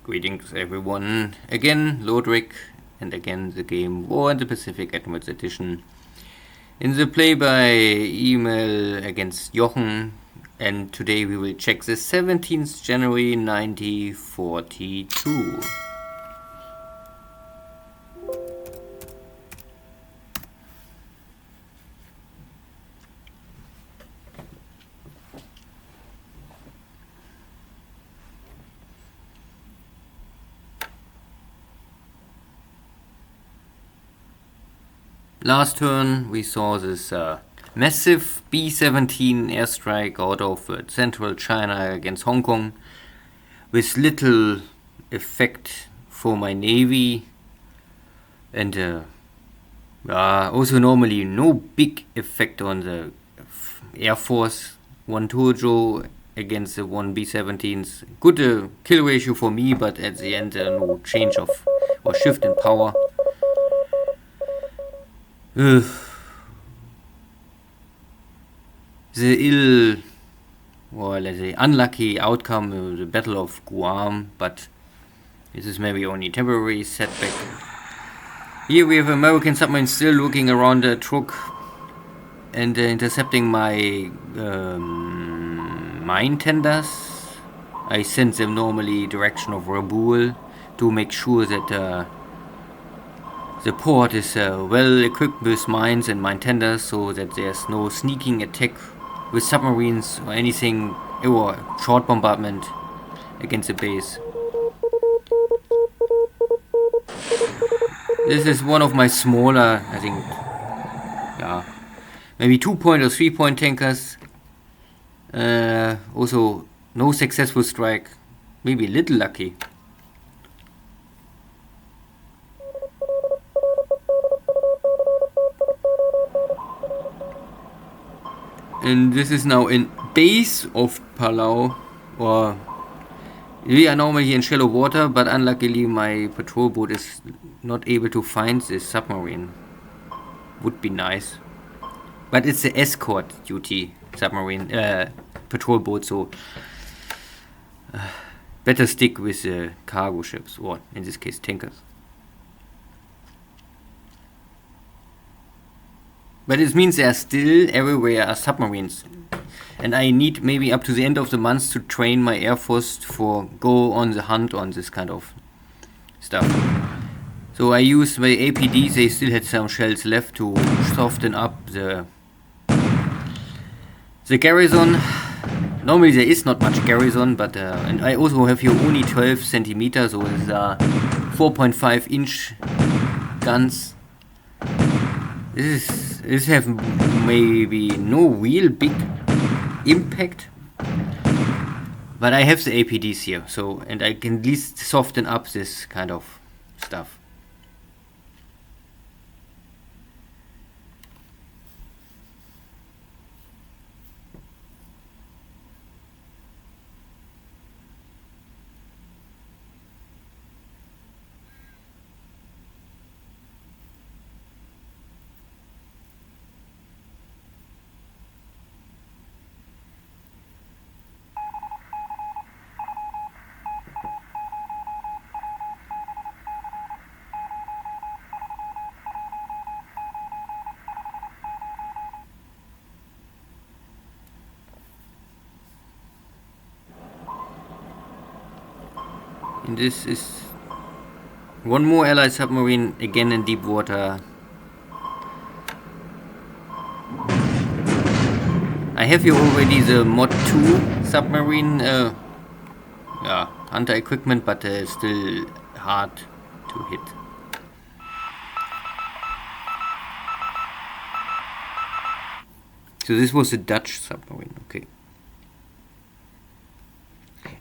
Greetings everyone, again Lodrik, and again the game War in the Pacific Admirals Edition. In the play by email against Jochen, and today we will check the 17th January 1942. Last turn we saw this massive B-17 airstrike out of central China against Hong Kong with little effect for my navy, and also normally no big effect on the Air Force. One Tojo against the one B-17s. Good kill ratio for me, but at the end no change of or shift in power. The let's say unlucky outcome of the Battle of Guam, but this is maybe only temporary setback. Here we have American submarines still looking around the Truk and intercepting my mine tenders. I send them normally direction of Rabaul to make sure that the port is well equipped with mines and mine tenders, so that there's no sneaking attack with submarines or anything, or short bombardment against the base. This is one of my smaller, I think, maybe 2-point or 3-point tankers. Also no successful strike, maybe a little lucky. And this is now in base of Palau, or we are normally in shallow water, but unluckily my patrol boat is not able to find this submarine. Would be nice, but it's the escort duty submarine patrol boat, so better stick with the cargo ships, or in this case tankers. But it means there are still everywhere are submarines, and I need maybe up to the end of the month to train my Air Force for go on the hunt on this kind of stuff. So I use my APDs, they still had some shells left to soften up the garrison. Normally there is not much garrison, but and I also have here only 12 centimeters, so these are 4.5 inch guns. This have maybe no real big impact, but I have the APDs here, so, and I can at least soften up this kind of stuff. And this is one more Allied submarine, again in deep water. I have here already the Mod 2 submarine hunter equipment, but still hard to hit. So this was a Dutch submarine, okay.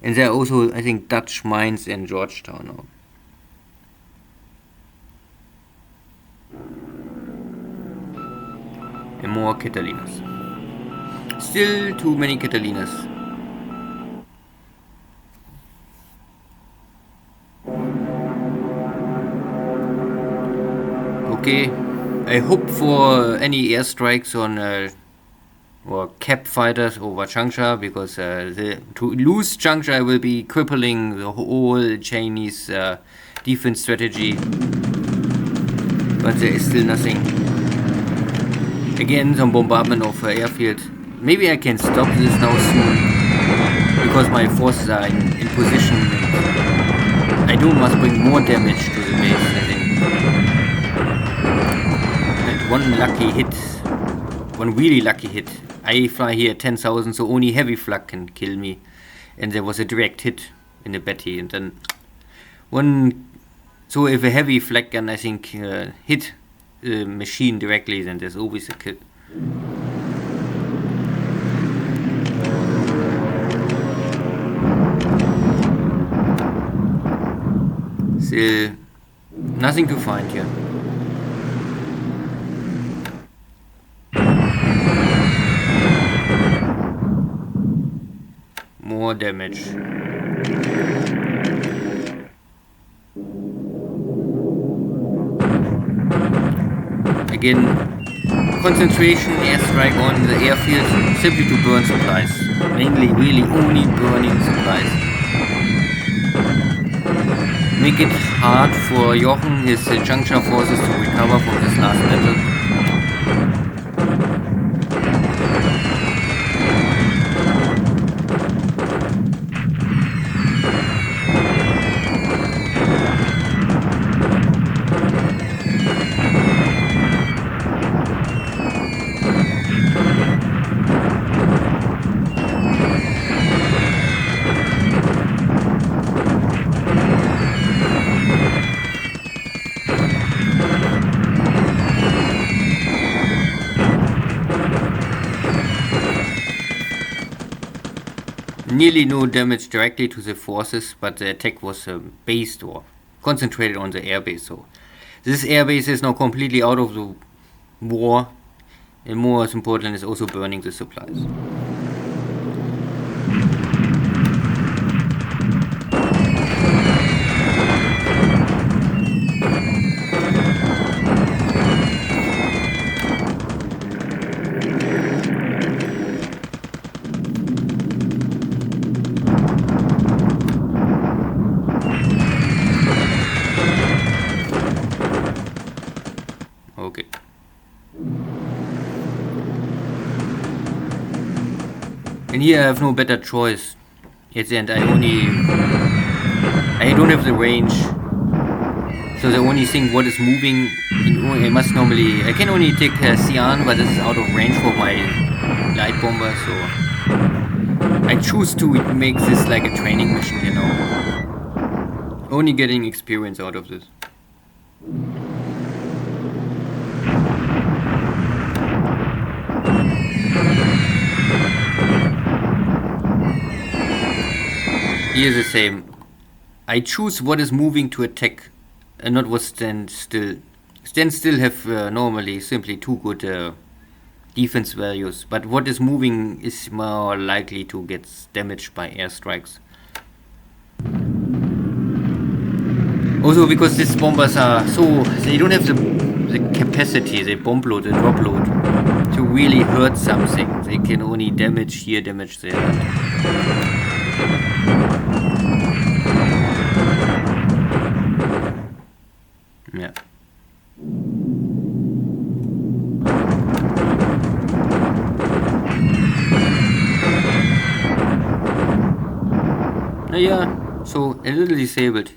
And there are also, I think, Dutch mines in Georgetown now. And more Catalinas. Still too many Catalinas. Okay, I hope for any airstrikes on or cap fighters over Changsha, because to lose Changsha will be crippling the whole Chinese defense strategy. But there is still nothing. Again, some bombardment of Airfield. Maybe I can stop this now soon, because my forces are in position. And I do must bring more damage to the base, I think. And one lucky hit, one really lucky hit. I fly here at 10,000, so only heavy flak can kill me. And there was a direct hit in the Betty, and then one. So if a heavy flak gun, I think, hit the machine directly, then there's always a kill. Still nothing to find here. More damage. Again, concentration airstrike on the airfield, simply to burn supplies. Mainly, really only burning supplies. Make it hard for Jochen, his Changsha forces, to recover from this last battle. Nearly no damage directly to the forces, but the attack was based or concentrated on the airbase. So this airbase is now completely out of the war, and more important is also burning the supplies. And here I have no better choice. At the end, I don't have the range. So the only thing what is moving, I can only take Xi'an, but this is out of range for my light bomber, so I choose to make this like a training mission, you know. Only getting experience out of this. Here the same. I choose what is moving to attack and not what stand still. Stand still have normally simply too good defense values, but what is moving is more likely to get damaged by airstrikes. Also because these bombers are they don't have the capacity, the bomb load, the drop load, to really hurt something. They can only damage here, damage there. Yeah. Yeah, so a little disabled.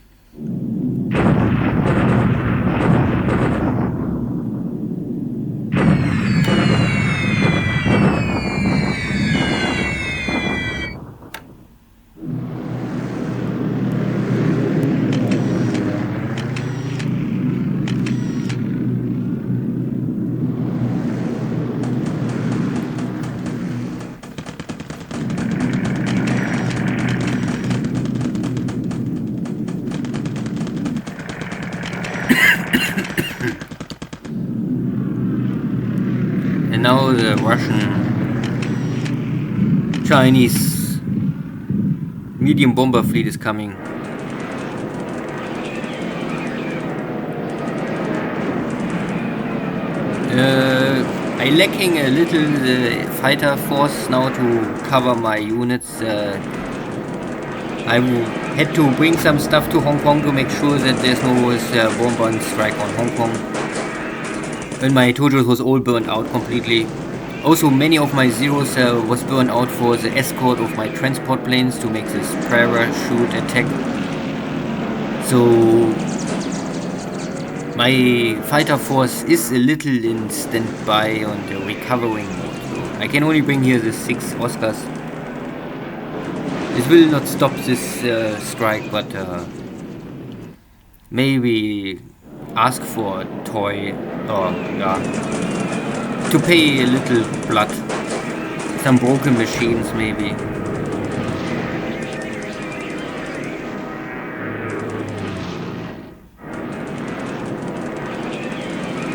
And now the Russian-Chinese medium bomber fleet is coming. I lacking a little fighter force now to cover my units. I had to bring some stuff to Hong Kong to make sure that there's no bomber strike on Hong Kong. When my Tojos was all burned out completely. Also, many of my Zeros was burned out for the escort of my transport planes to make this parachute attack. So my fighter force is a little in standby on the recovering mode. So I can only bring here the 6 Oscars. This will not stop this strike, but maybe ask for a toy or to pay a little blood. Some broken machines maybe.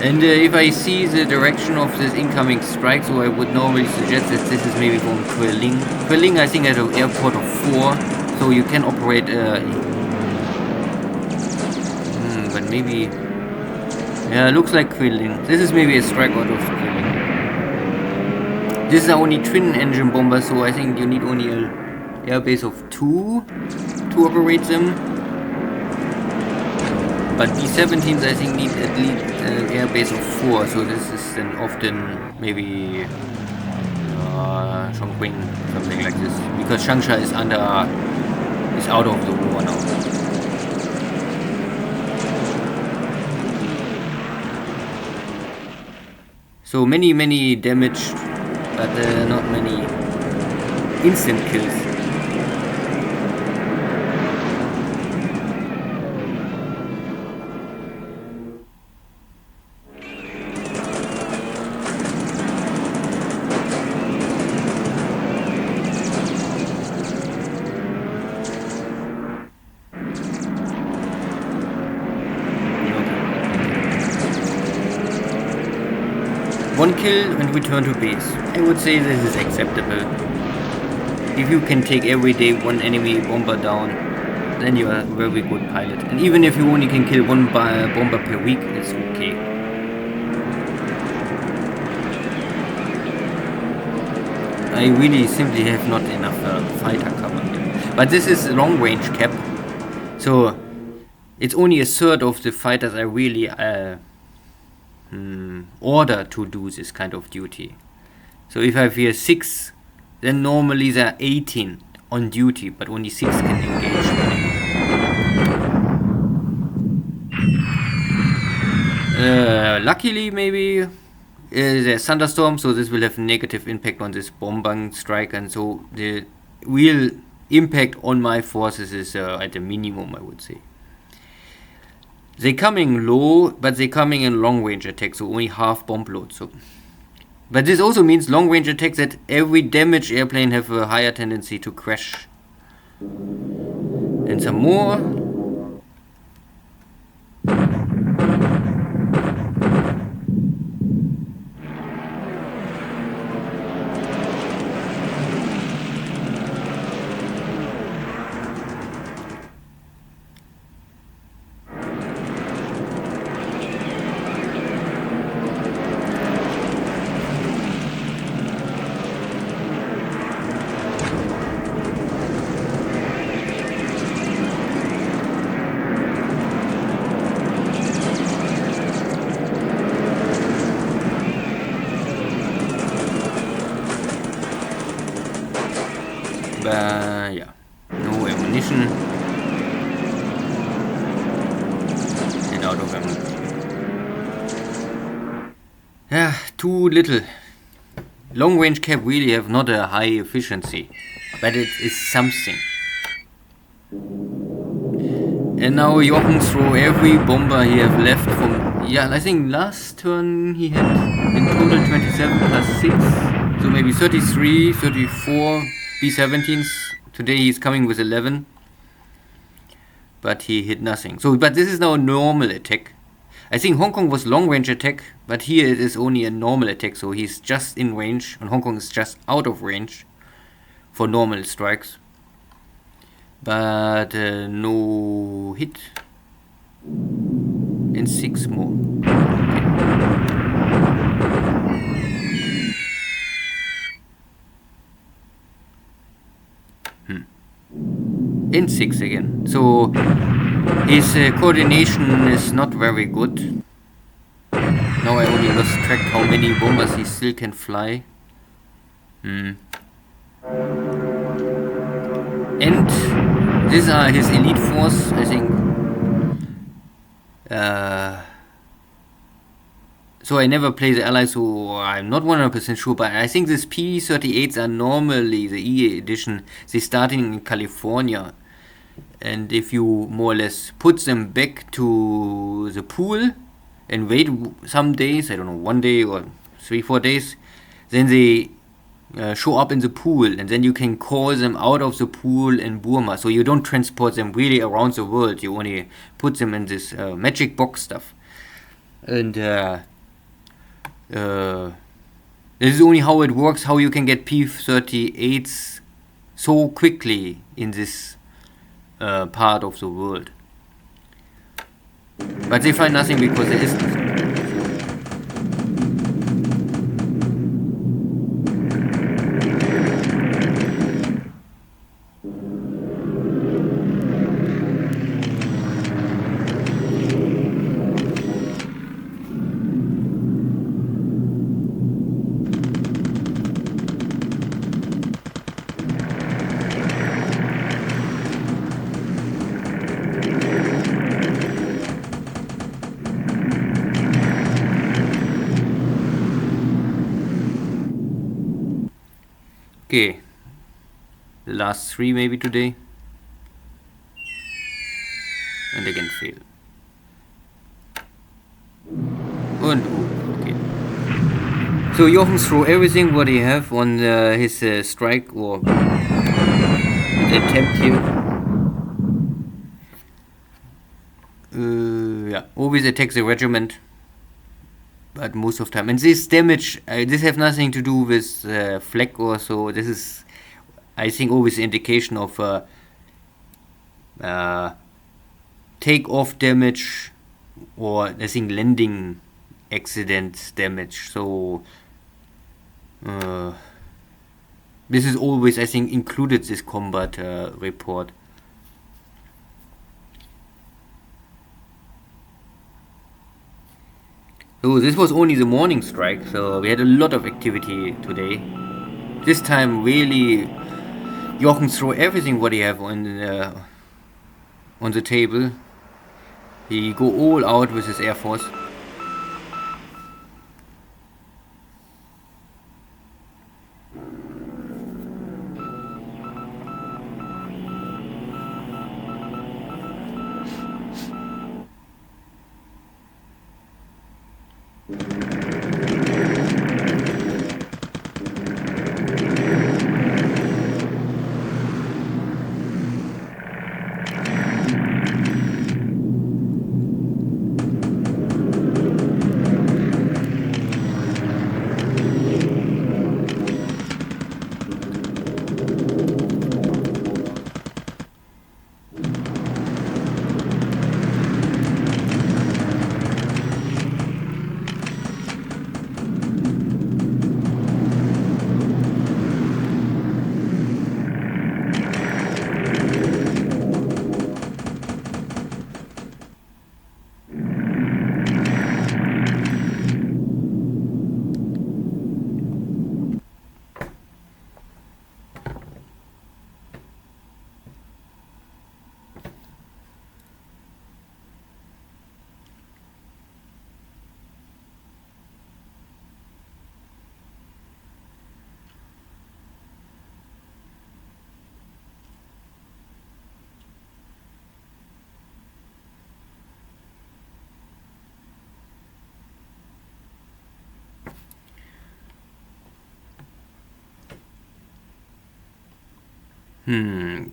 And if I see the direction of this incoming strike, so I would normally suggest that this is maybe from Kueling. Kueling, I think, at an airport of 4, so you can operate. But maybe, yeah, looks like Kueling. This is maybe a strike out of Kueling. This is only twin engine bomber, so I think you need only an airbase of 2 to operate them. But B-17s I think need at least an airbase of 4, so this is then often maybe Chongqing, something like this, because Changsha is out of the war now. So many damaged, but not many instant kills. One kill and return to base. I would say this is acceptable. If you can take every day one enemy bomber down, then you are a very good pilot. And even if you only can kill one bomber per week, it's okay. I really simply have not enough fighter cover here. But this is a long range cap, so it's only a third of the fighters I really order to do this kind of duty. So if I have here 6, then normally there are 18 on duty, but only 6 can engage. Luckily, maybe there's thunderstorm, so this will have negative impact on this bombing strike, and so the real impact on my forces is at a minimum, I would say. They coming low, but they coming in long range attack, so only half bomb load. So, but this also means long range attacks that every damaged airplane have a higher tendency to crash. And some more. Yeah, no ammunition and out of ammunition. Yeah, too little. Long range cap really have not a high efficiency, but it is something. And now Jochen throw every bomber he have left from, yeah, I think last turn he had in total 27 plus 6, so maybe 33, 34 B-17s. Today he's coming with 11, but he hit nothing. So, but this is now a normal attack. I think Hong Kong was long range attack, but here it is only a normal attack, so he's just in range, and Hong Kong is just out of range for normal strikes. But no hit. And 6 more. Okay. in 6 again. So his coordination is not very good. Now I only lost track how many bombers he still can fly. And these are his elite force, I think. So I never play the Allies, so I'm not 100% sure, but I think these P-38s are normally, the E edition, they starting in California. And if you more or less put them back to the pool and wait some days, I don't know, 1 day or 3-4 days, then they show up in the pool, and then you can call them out of the pool in Burma. So you don't transport them really around the world, you only put them in this magic box stuff. And this is only how it works, how you can get P-38s so quickly in this part of the world. But they find nothing because there isn't. Okay, the last 3 maybe today, and again fail. And okay. So Jochen threw everything what he have on his strike or attempt here. Yeah, always attacks the regiment, but most of time. And this damage, this have nothing to do with flak or so. This is, I think, always an indication of take-off damage or, I think, landing accident damage. So this is always, I think, included this combat report. So this was only the morning strike, so we had a lot of activity today. This time really Jochen threw everything what he have on the table. He go all out with his air force.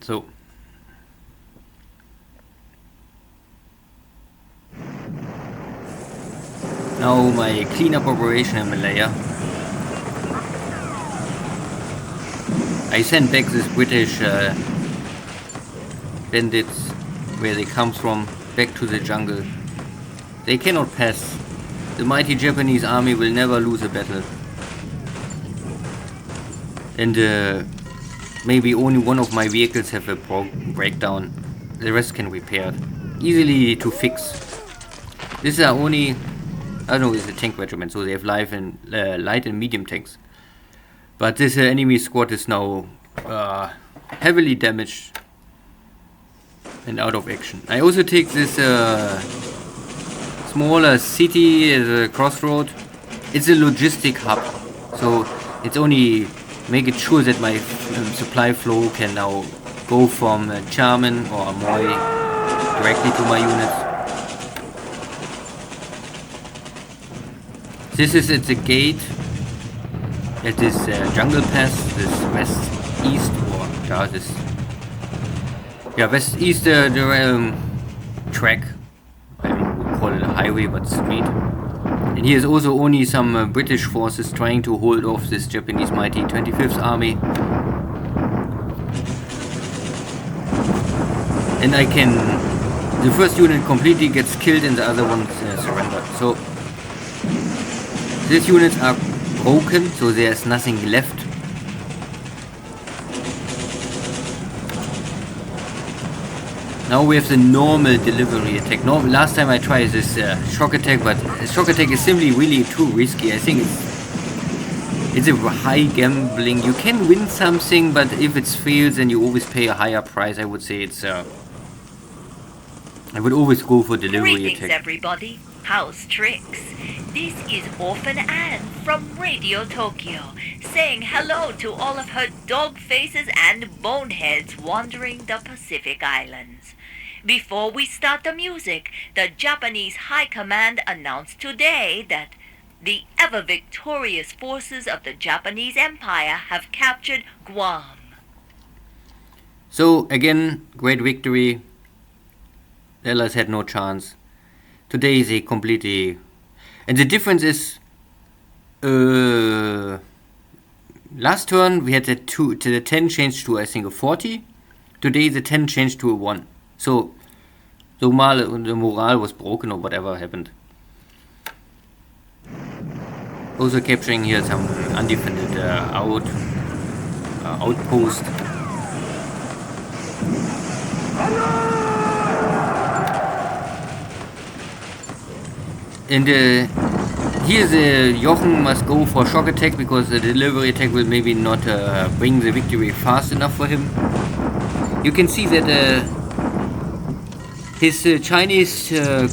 So now my cleanup operation in Malaya. I sent back this British bandits where they come from back to the jungle. They cannot pass. The mighty Japanese army will never lose a battle. And maybe only one of my vehicles have a breakdown. The rest can repair. Easily to fix. These are only, I don't know, it's a tank regiment, so they have light and medium tanks. But this enemy squad is now heavily damaged and out of action. I also take this smaller city as a crossroad. It's a logistic hub, so it's only making sure that my supply flow can now go from Charmin or Amoy directly to my units. This is at the gate at this jungle pass, this west-east or west-east track. I don't call it a highway, but street. And here's also only some British forces trying to hold off this Japanese mighty 25th Army. And the first unit completely gets killed and the other one surrender. So these units are broken, so there's nothing left. Now we have the normal delivery attack. Last time I tried this shock attack, but shock attack is simply really too risky. I think it's a high gambling. You can win something, but if it fails, then you always pay a higher price. I would say it's. I would always go for delivery Greetings, attack. everybody. How's tricks? This is Orphan Anne from Radio Tokyo, saying hello to all of her dog faces and boneheads wandering the Pacific Islands. Before we start the music, the Japanese High Command announced today that the ever-victorious forces of the Japanese Empire have captured Guam. So, again, great victory. The Allies had no chance. Today they completely... And the difference is... last turn we had the 10 changed to, I think, a 40. Today the 10 changed to a 1. So the morale was broken or whatever happened. Also capturing here some undefended outpost. And here the Jochen must go for shock attack because the delivery attack will maybe not bring the victory fast enough for him. You can see that his Chinese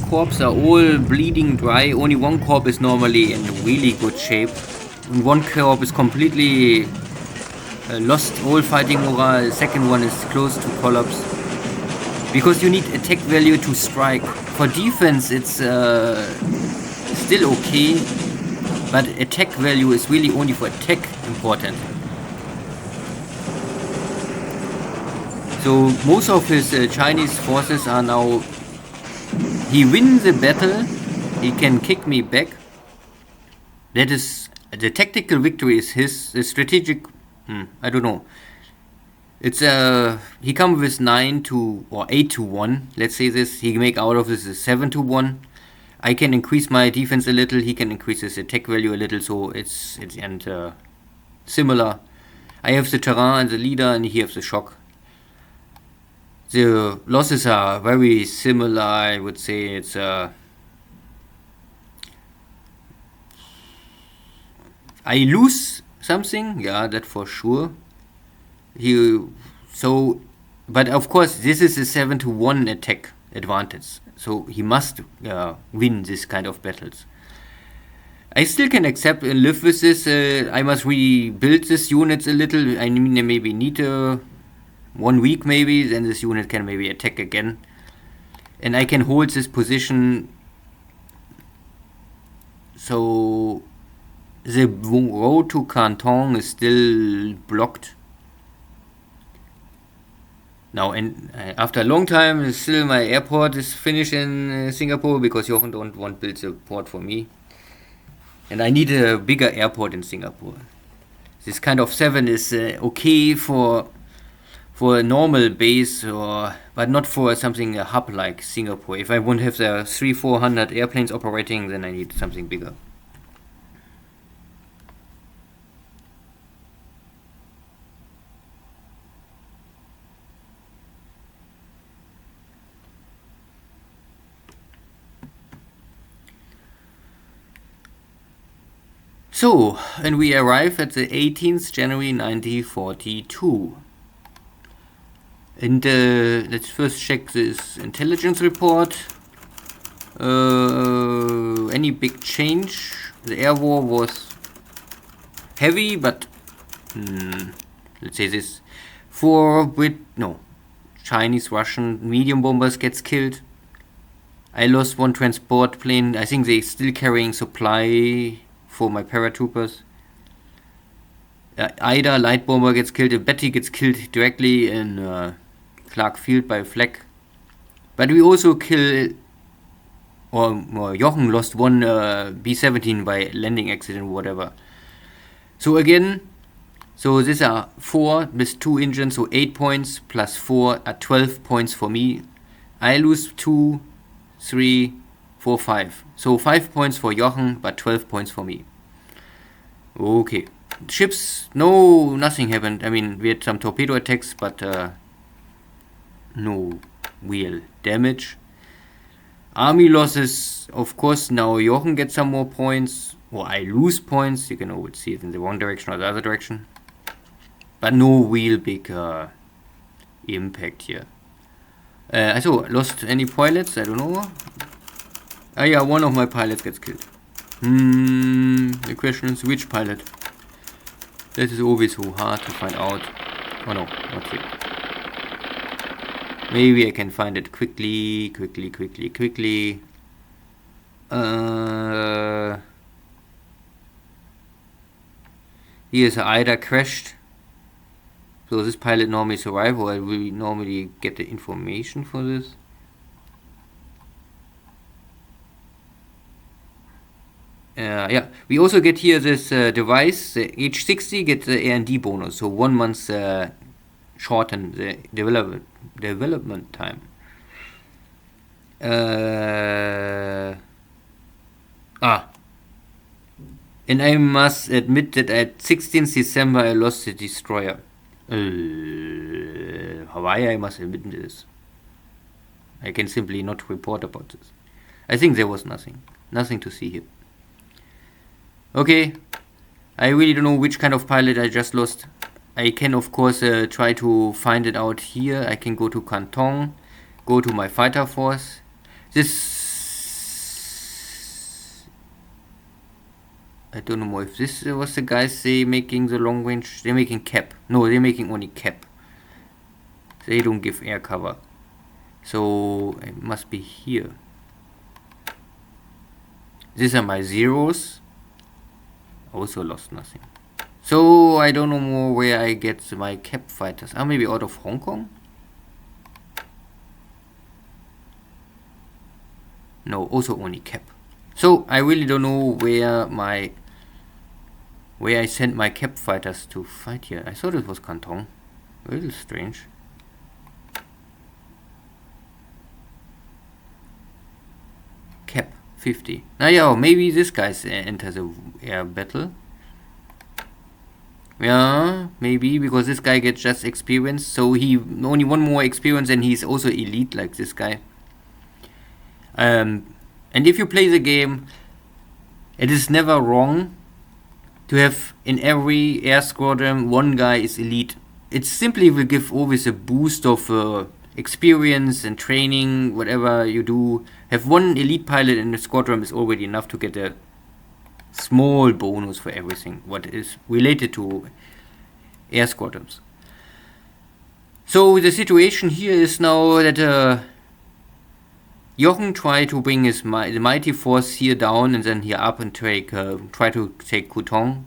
corps are all bleeding dry. Only one corps is normally in really good shape. And one corps is completely lost all fighting morale. The second one is close to collapse. Because you need attack value to strike. For defense it's still okay, but attack value is really only for attack important. So most of his Chinese forces are now... He wins the battle, he can kick me back. That is... The tactical victory is his. The strategic... I don't know. It's he comes with 9 to... or 8 to 1. Let's say this. He make out of this a 7 to 1. I can increase my defense a little, he can increase his attack value a little, so it's similar. I have the terrain and the leader, and he has the shock. The losses are very similar, I would say. It's I lose something, yeah, that for sure. But of course, this is a 7 to 1 attack advantage. So he must win this kind of battles. I still can accept and live with this. I must rebuild this units a little. I mean, I maybe need 1 week maybe. Then this unit can maybe attack again. And I can hold this position. So the road to Canton is still blocked. Now, and after a long time, still my airport is finished in Singapore because Jochen don't want to build a port for me. And I need a bigger airport in Singapore. This kind of 7 is okay for a normal base, but not for something a hub like Singapore. If I won't have the 300-400 airplanes operating, then I need something bigger. So, and we arrive at the 18th January 1942. And let's first check this intelligence report. Any big change? The air war was heavy, but let's say this. Chinese, Russian medium bombers gets killed. I lost one transport plane. I think they're still carrying supply for my paratroopers. Ida light bomber gets killed. Betty gets killed directly in Clark Field by flak. But we also kill, or Jochen lost one B-17 by landing accident or whatever. So again, so these are 4 with 2 engines, so 8 points plus 4 are 12 points for me. I lose 2, 3, 4, 5. So 5 points for Jochen, but 12 points for me. Okay. Ships, nothing happened. I mean, we had some torpedo attacks, but no real damage. Army losses, of course, now Jochen gets some more points, or I lose points. You can always see it in the one direction or the other direction. But no real big impact here. So, lost any pilots? I don't know. Yeah, one of my pilots gets killed. The question is, which pilot? That is always so hard to find out. Oh no, not here. Maybe I can find it quickly. Here's Ida crashed. So this pilot normally survive, or I will normally get the information for this. Yeah, we also get here this device, the H60 gets the R&D bonus, so 1 month shorten the development time. And I must admit that at 16th December I lost the destroyer. Hawaii, I must admit this. I can simply not report about this. I think there was nothing to see here. Okay, I really don't know which kind of pilot I just lost. I can of course try to find it out here. I can go to Canton, go to my fighter force. I don't know if this was the guys they making the long range. They're making cap. No, they're making only cap. They don't give air cover. So it must be here. These are my zeros. Also lost nothing. So I don't know more where I get my cap fighters. Maybe out of Hong Kong? No, also only cap. So I really don't know where I sent my cap fighters to fight here. I thought it was Canton. A little strange. Cap 50. Now yeah, maybe this guy's enter the air battle. Yeah, maybe because this guy gets just experience, so he only 1 more experience, and he's also elite like this guy. And if you play the game, it is never wrong to have in every air squadron 1 guy is elite. It simply will give always a boost of experience and training, whatever you do. Have 1 elite pilot in the squadron is already enough to get a small bonus for everything what is related to air squadrons. So the situation here is now that Jochen tried to bring the mighty force here down and then here up and try to take Kukong.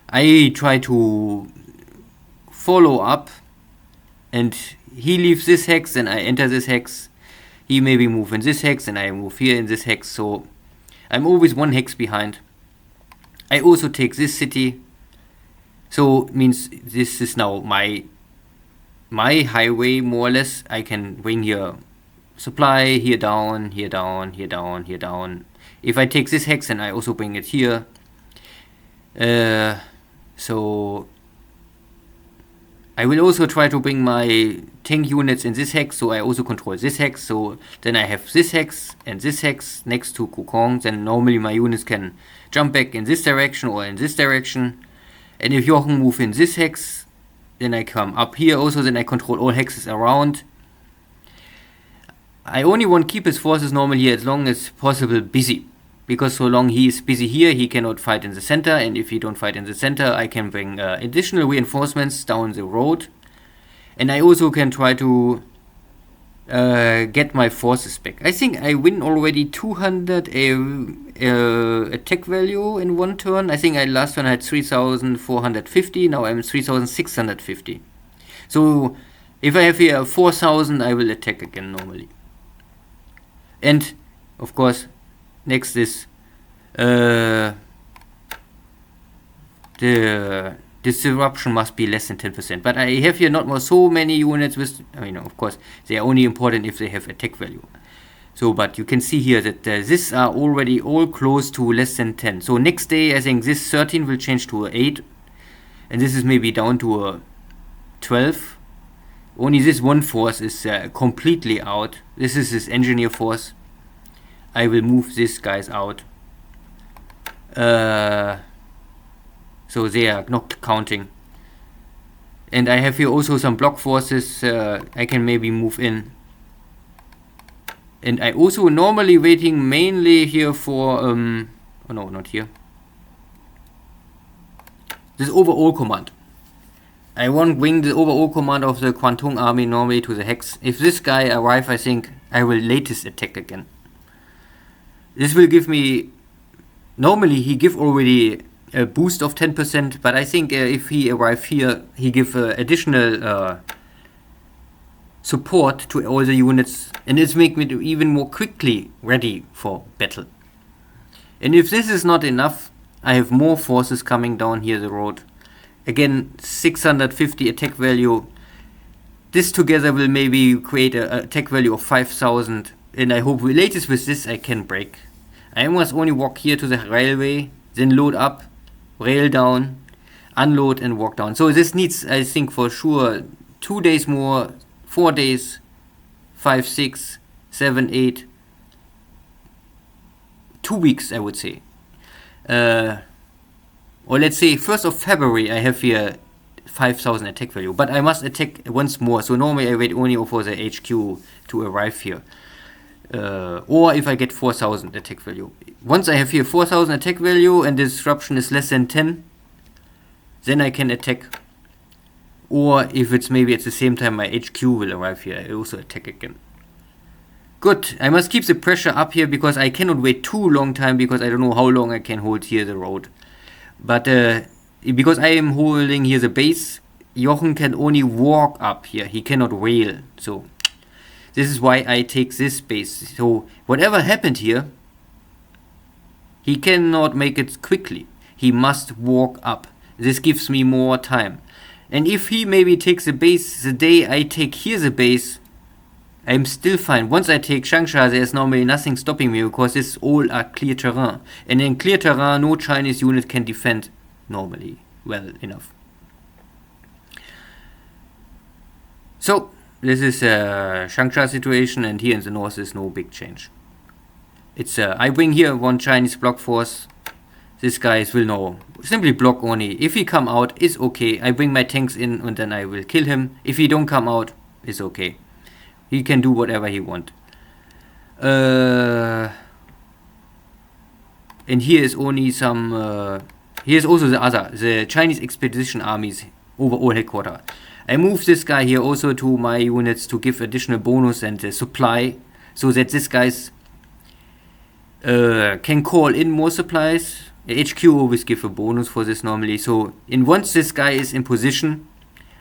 I try to follow up, and he leaves this hex and I enter this hex. He maybe move in this hex and I move here in this hex, so I'm always 1 hex behind. I also take this city, so it means this is now my highway more or less. I can bring here supply here down, here down, here down, here down. If I take this hex and I also bring it here, so I will also try to bring my tank units in this hex, so I also control this hex. So then I have this hex and this hex next to Kokong. Then normally my units can jump back in this direction or in this direction. And if Jochen move in this hex, then I come up here also. Then I control all hexes around. I only want to keep his forces normally here as long as possible busy. Because so long he is busy here, he cannot fight in the center. And if he don't fight in the center, I can bring additional reinforcements down the road. And I also can try to get my forces back. I think I win already 200 attack value in one turn. I think last turn I had 3,450. Now I'm 3,650. So if I have here 4,000, I will attack again normally. And of course, next is the disruption must be less than 10%. But I have here not more so many units with, of course, they are only important if they have attack value. So, but you can see here that these are already all close to less than 10. So next day, I think this 13 will change to 8. And this is maybe down to 12. Only this one force is completely out. This is his engineer force. I will move these guys out. So they are not counting. And I have here also some block forces I can maybe move in. And I also normally waiting mainly here for, oh no, not here. This overall command. I won't bring the overall command of the Kwantung army normally to the hex. If this guy arrive, I think I will latest attack again. This will give me, normally he give already a boost of 10%, but I think if he arrive here, he give additional support to all the units, and this make me even more quickly ready for battle. And if this is not enough, I have more forces coming down here the road. Again, 650 attack value. This together will maybe create an attack value of 5,000, and I hope latest with this I can break. I must only walk here to the railway, then load up, rail down, unload and walk down. So this needs, I think for sure, 2 days more, 4 days, 5, 6, 7, 8, 2 weeks I would say. Or let's say 1st of February I have here 5,000 attack value, but I must attack once more. So normally I wait only for the HQ to arrive here. Or if I get 4,000 attack value. Once I have here 4,000 attack value and the disruption is less than 10, then I can attack. Or if it's maybe at the same time my HQ will arrive here, I also attack again. Good, I must keep the pressure up here because I cannot wait too long time because I don't know how long I can hold here the road. But because I am holding here the base, Jochen can only walk up here, he cannot rail. So this is why I take this base. So whatever happened here, he cannot make it quickly. He must walk up. This gives me more time. And if he maybe takes the base the day I take here the base, I'm still fine. Once I take Changsha, there's normally nothing stopping me because this all are clear terrain. And in clear terrain, no Chinese unit can defend normally well enough. So this is a Changsha situation, and here in the north is no big change. It's I bring here one Chinese block force. This guys will know simply block only. If he come out, it's okay. I bring my tanks in and then I will kill him. If he don't come out, it's okay. He can do whatever he want. And here is only some. Here's also the Chinese expedition armies overall headquarters. I move this guy here also to my units to give additional bonus and supply, so that this guys can call in more supplies. HQ always give a bonus for this normally. So once this guy is in position,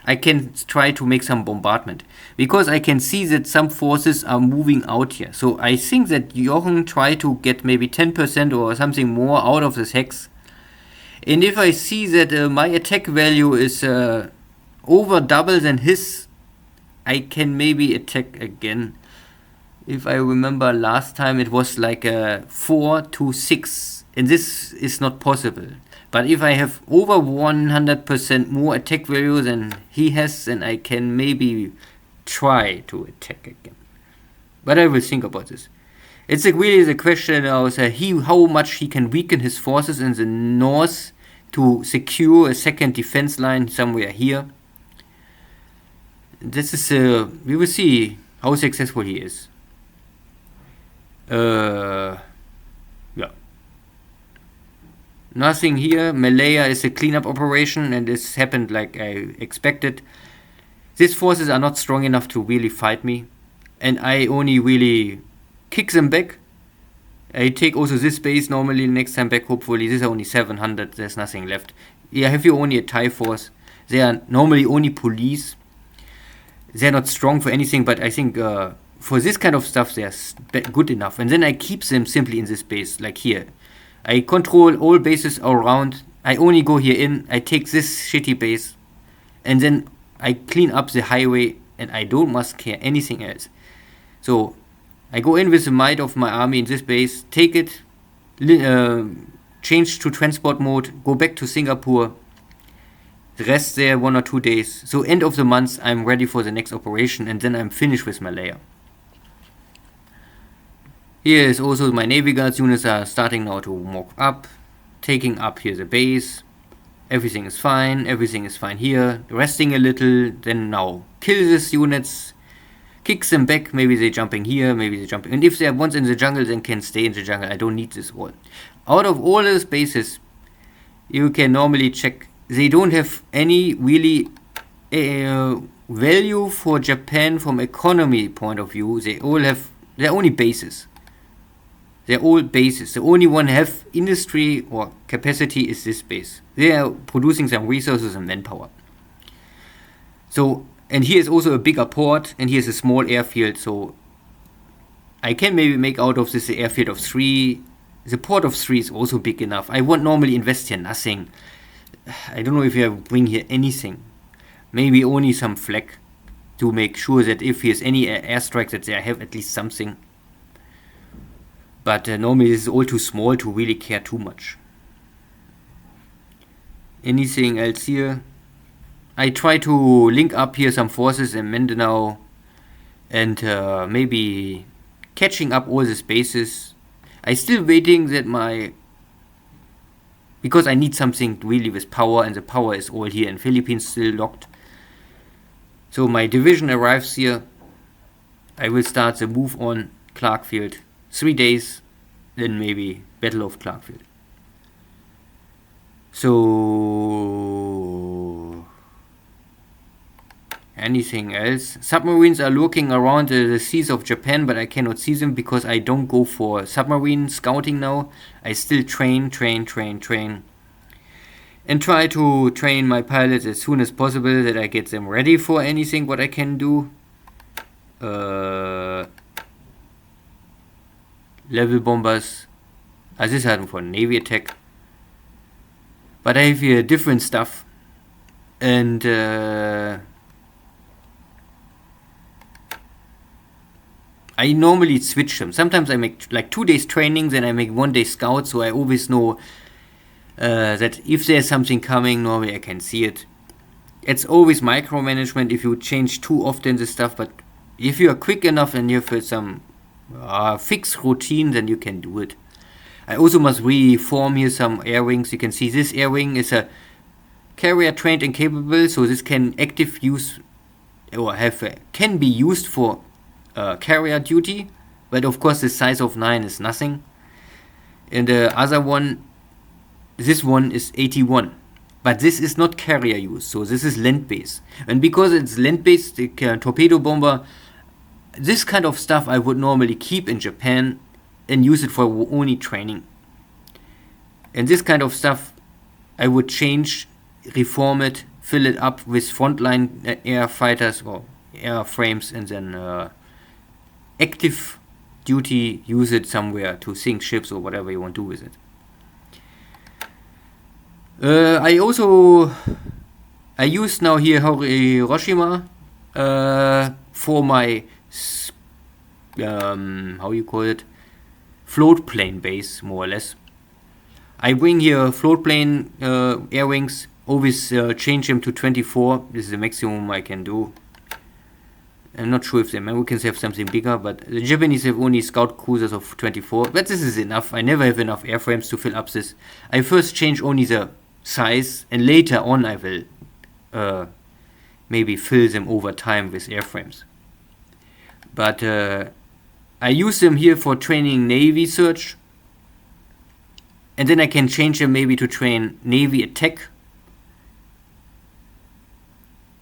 I can try to make some bombardment, because I can see that some forces are moving out here. So I think that Jochen try to get maybe 10% or something more out of this hex. And if I see that my attack value is over double than his, I can maybe attack again. If I remember last time it was like 4 to 6, and this is not possible. But if I have over 100% more attack value than he has, then I can maybe try to attack again. But I will think about this. It's really the question of how much he can weaken his forces in the north to secure a second defense line somewhere here. This is we will see how successful he is. Yeah. Nothing here. Malaya is a cleanup operation, and this happened like I expected. These forces are not strong enough to really fight me, and I only really kick them back. I take also this base normally next time back, hopefully. This is only 700, there's nothing left. Yeah, have you only a TIE force. They are normally only police. They're not strong for anything, but I think for this kind of stuff they're good enough. And then I keep them simply in this base, like here. I control all bases around. I only go here in, I take this shitty base, and then I clean up the highway, and I don't must care anything else. So I go in with the might of my army in this base, take it, change to transport mode, go back to Singapore, rest there 1 or 2 days. So end of the month I'm ready for the next operation, and then I'm finished with Malaya. Here is also my Navy Guards units are starting now to mock up, taking up here the base. Everything is fine here, resting a little, then now kill these units, kicks them back, maybe they're jumping here, maybe they're jumping, and if they're once in the jungle, then can stay in the jungle. I don't need this wall. Out of all those bases, you can normally check, they don't have any really value for Japan from economy point of view. They're only bases. They're all bases. The only one have industry or capacity is this base. They are producing some resources and manpower. So, and here is also a bigger port, and here's a small airfield, so I can maybe make out of this airfield of 3. The port of 3 is also big enough. I won't normally invest here nothing. I don't know if I bring here anything. Maybe only some flak to make sure that if there's any airstrike that I have at least something. But normally this is all too small to really care too much. Anything else here? I try to link up here some forces in Mindanao and maybe catching up all the bases. I still waiting that because I need something really with power, and the power is all here in Philippines still locked. So my division arrives here. I will start the move on Clarkfield. 3 days, then maybe Battle of Clarkfield. So anything else? Submarines are lurking around the seas of Japan, but I cannot see them because I don't go for submarine scouting now. I still train, and try to train my pilots as soon as possible, that I get them ready for anything what I can do. Level bombers. This is for Navy attack. But I have here different stuff. And I normally switch them. Sometimes I make like 2 days training, then I make 1 day scout, so I always know that if there's something coming, normally I can see it. It's always micromanagement if you change too often the stuff, but if you are quick enough and you have some fixed routine, then you can do it. I also must reform here some air wings. You can see this air wing is a carrier trained and capable, so this can active use or can be used for carrier duty, but of course the size of 9 is nothing. And the other one, this one is 81, but this is not carrier use, so this is land base. And because it's land based, the torpedo bomber, this kind of stuff I would normally keep in Japan and use it for only training. And this kind of stuff I would change, reform it, fill it up with frontline air fighters or airframes, and then active duty use it somewhere to sink ships or whatever you want to do with it. I use now here Hiroshima for my how you call it, float plane base, more or less. I bring here float plane air wings, always change them to 24. This is the maximum I can do. I'm not sure if the Americans have something bigger, but the Japanese have only scout cruisers of 24. But this is enough. I never have enough airframes to fill up this. I first change only the size, and later on I will maybe fill them over time with airframes. But I use them here for training Navy search, and then I can change them maybe to train Navy attack.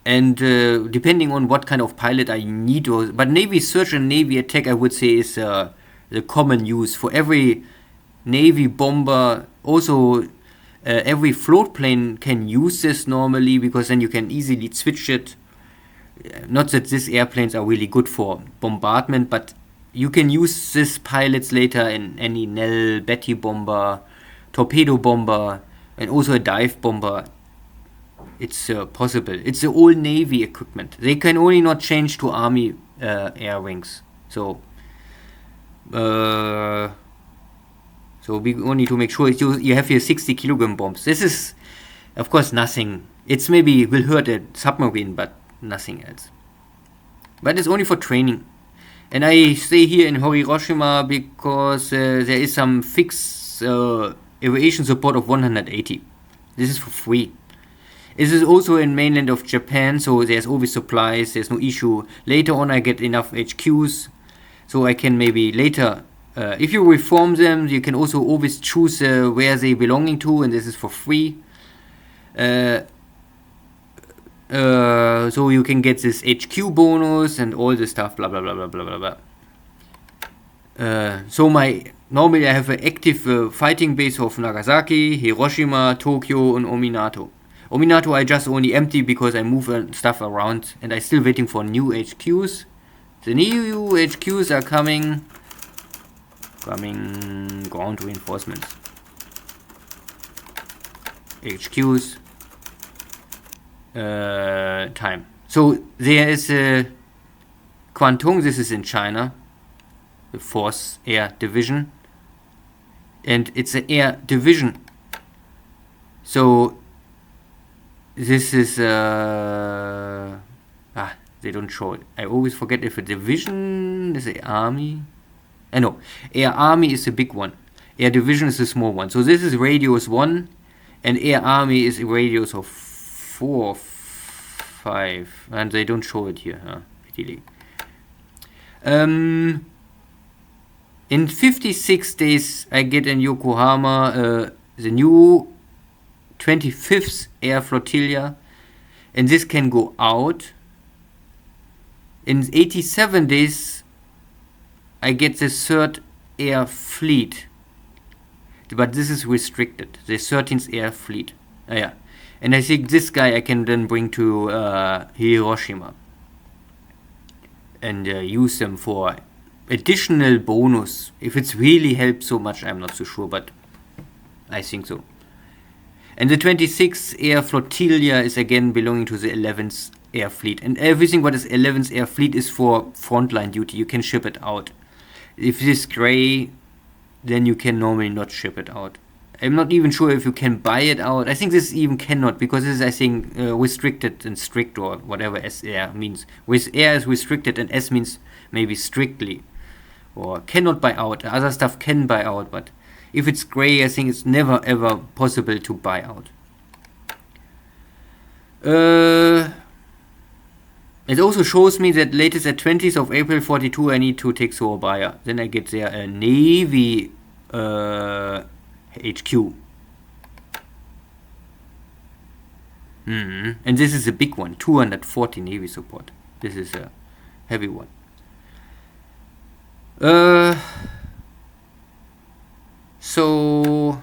And depending on what kind of pilot I need, but Navy search and Navy attack, I would say, is the common use for every Navy bomber. Also, every float plane can use this normally, because then you can easily switch it. Not that these airplanes are really good for bombardment, but you can use these pilots later in any Nell, Betty bomber, torpedo bomber, and also a dive bomber. It's possible. It's the old Navy equipment. They can only not change to Army air wings. So we only to make sure you have here 60 kilogram bombs. This is, of course, nothing. It's maybe will hurt a submarine, but nothing else. But it's only for training. And I stay here in Hiroshima because there is some fixed aviation support of 180. This is for free. This is also in mainland of Japan, so there's always supplies, there's no issue. Later on I get enough HQs, so I can maybe later, if you reform them, you can also always choose where they belonging to, and this is for free. So you can get this HQ bonus and all this stuff, blah blah blah blah blah blah blah. So normally I have an active fighting base of Nagasaki, Hiroshima, Tokyo, and Ominato. Ominato I just only empty because I move stuff around, and I still waiting for new HQs. The new HQs are coming ground reinforcements. HQs time. So there is a Kwantung, this is in China, the 4th Air Division, and it's an air division. So this is they don't show it. I always forget if a division is an army. No, air army is a big one. Air division is a small one. So this is radius 1, and air army is a radius of 4 or 5, and they don't show it here. Really. In 56 days, I get in Yokohama the new 25th Air Flotilla, and this can go out. In 87 days, I get the 3rd Air Fleet, but this is restricted, the 13th Air Fleet. Yeah. And I think this guy I can then bring to Hiroshima and use them for additional bonus. If it's really helped so much, I'm not so sure, but I think so. And the 26th Air Flotilla is again belonging to the 11th Air Fleet. And everything what is 11th Air Fleet is for frontline duty. You can ship it out. If it is gray, then you can normally not ship it out. I'm not even sure if you can buy it out. I think this even cannot, because this is, I think, restricted and strict, or whatever SR means. With air is restricted and S means maybe strictly. Or cannot buy out. Other stuff can buy out, but if it's gray, I think it's never ever possible to buy out. It also shows me that latest at 20th of April 42 I need to take Surabaya. Then I get there a Navy HQ. And this is a big one, 240 Navy support. This is a heavy one. So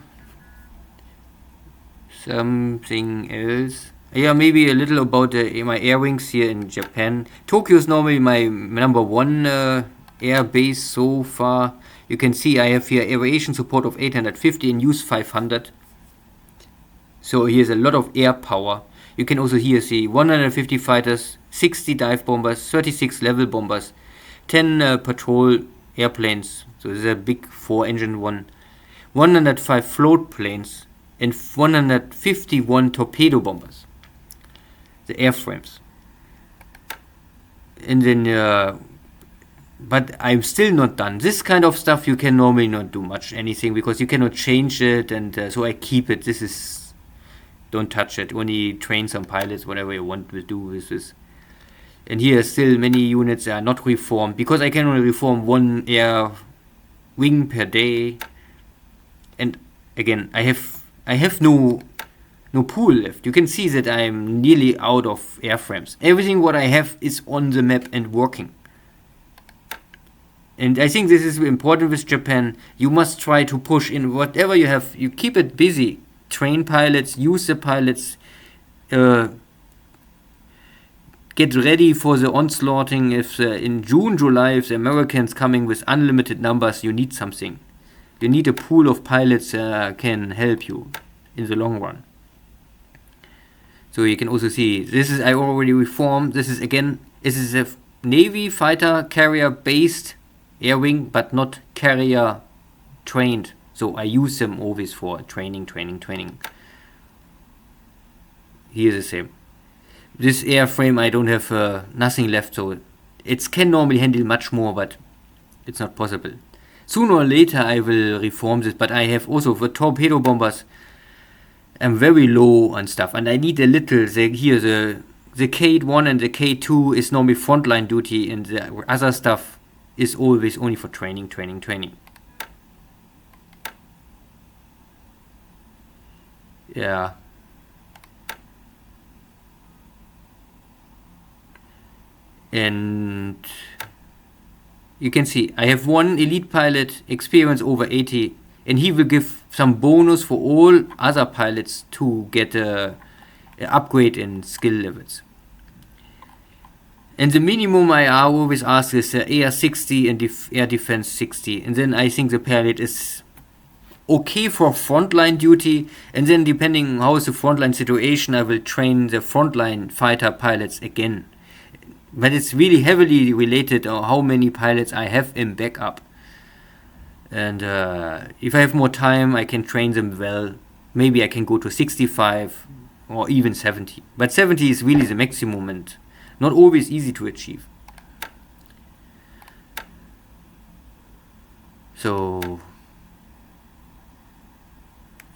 something else. Yeah, maybe a little about my air wings here in Japan. Tokyo is normally my number 1 air base so far. You can see I have here aviation support of 850 and use 500. So here's a lot of air power. You can also here see 150 fighters, 60 dive bombers, 36 level bombers, 10 patrol airplanes. So this is a big 4-engine one. 105 float planes and 151 torpedo bombers. The airframes. and then but I'm still not done. This kind of stuff you can normally not do much anything because you cannot change it, and so I keep it. This is, don't touch it. Only train some pilots, whatever you want to do with this. And here still many units are not reformed because I can only reform one air wing per day. And again, I have no pool left. You can see that I'm nearly out of airframes. Everything what I have is on the map and working. And I think this is important with Japan. You must try to push in whatever you have. You keep it busy. Train pilots, use the pilots, get ready for the onslaughting. If in June, July, if the Americans coming with unlimited numbers, you need something. You need a pool of pilots can help you in the long run. So you can also see, this is, I already reformed. This is again, this is a Navy fighter carrier based air wing, but not carrier trained. So I use them always for training. Here the same. This airframe I don't have nothing left, so it can normally handle much more, but it's not possible. Sooner or later I will reform this, but I have also for torpedo bombers. I'm very low on stuff, and I need a little. Here the K1 and the K2 is normally frontline duty, and the other stuff is always only for training. Yeah. And you can see I have one elite pilot, experience over 80, and he will give some bonus for all other pilots to get a upgrade in skill levels. And the minimum I always ask is Air 60 and Air Defense 60, and then I think the pilot is okay for frontline duty, and then depending how is the frontline situation, I will train the frontline fighter pilots again. But it's really heavily related on how many pilots I have in backup. And if I have more time, I can train them well. Maybe I can go to 65 or even 70. But 70 is really the maximum and not always easy to achieve. So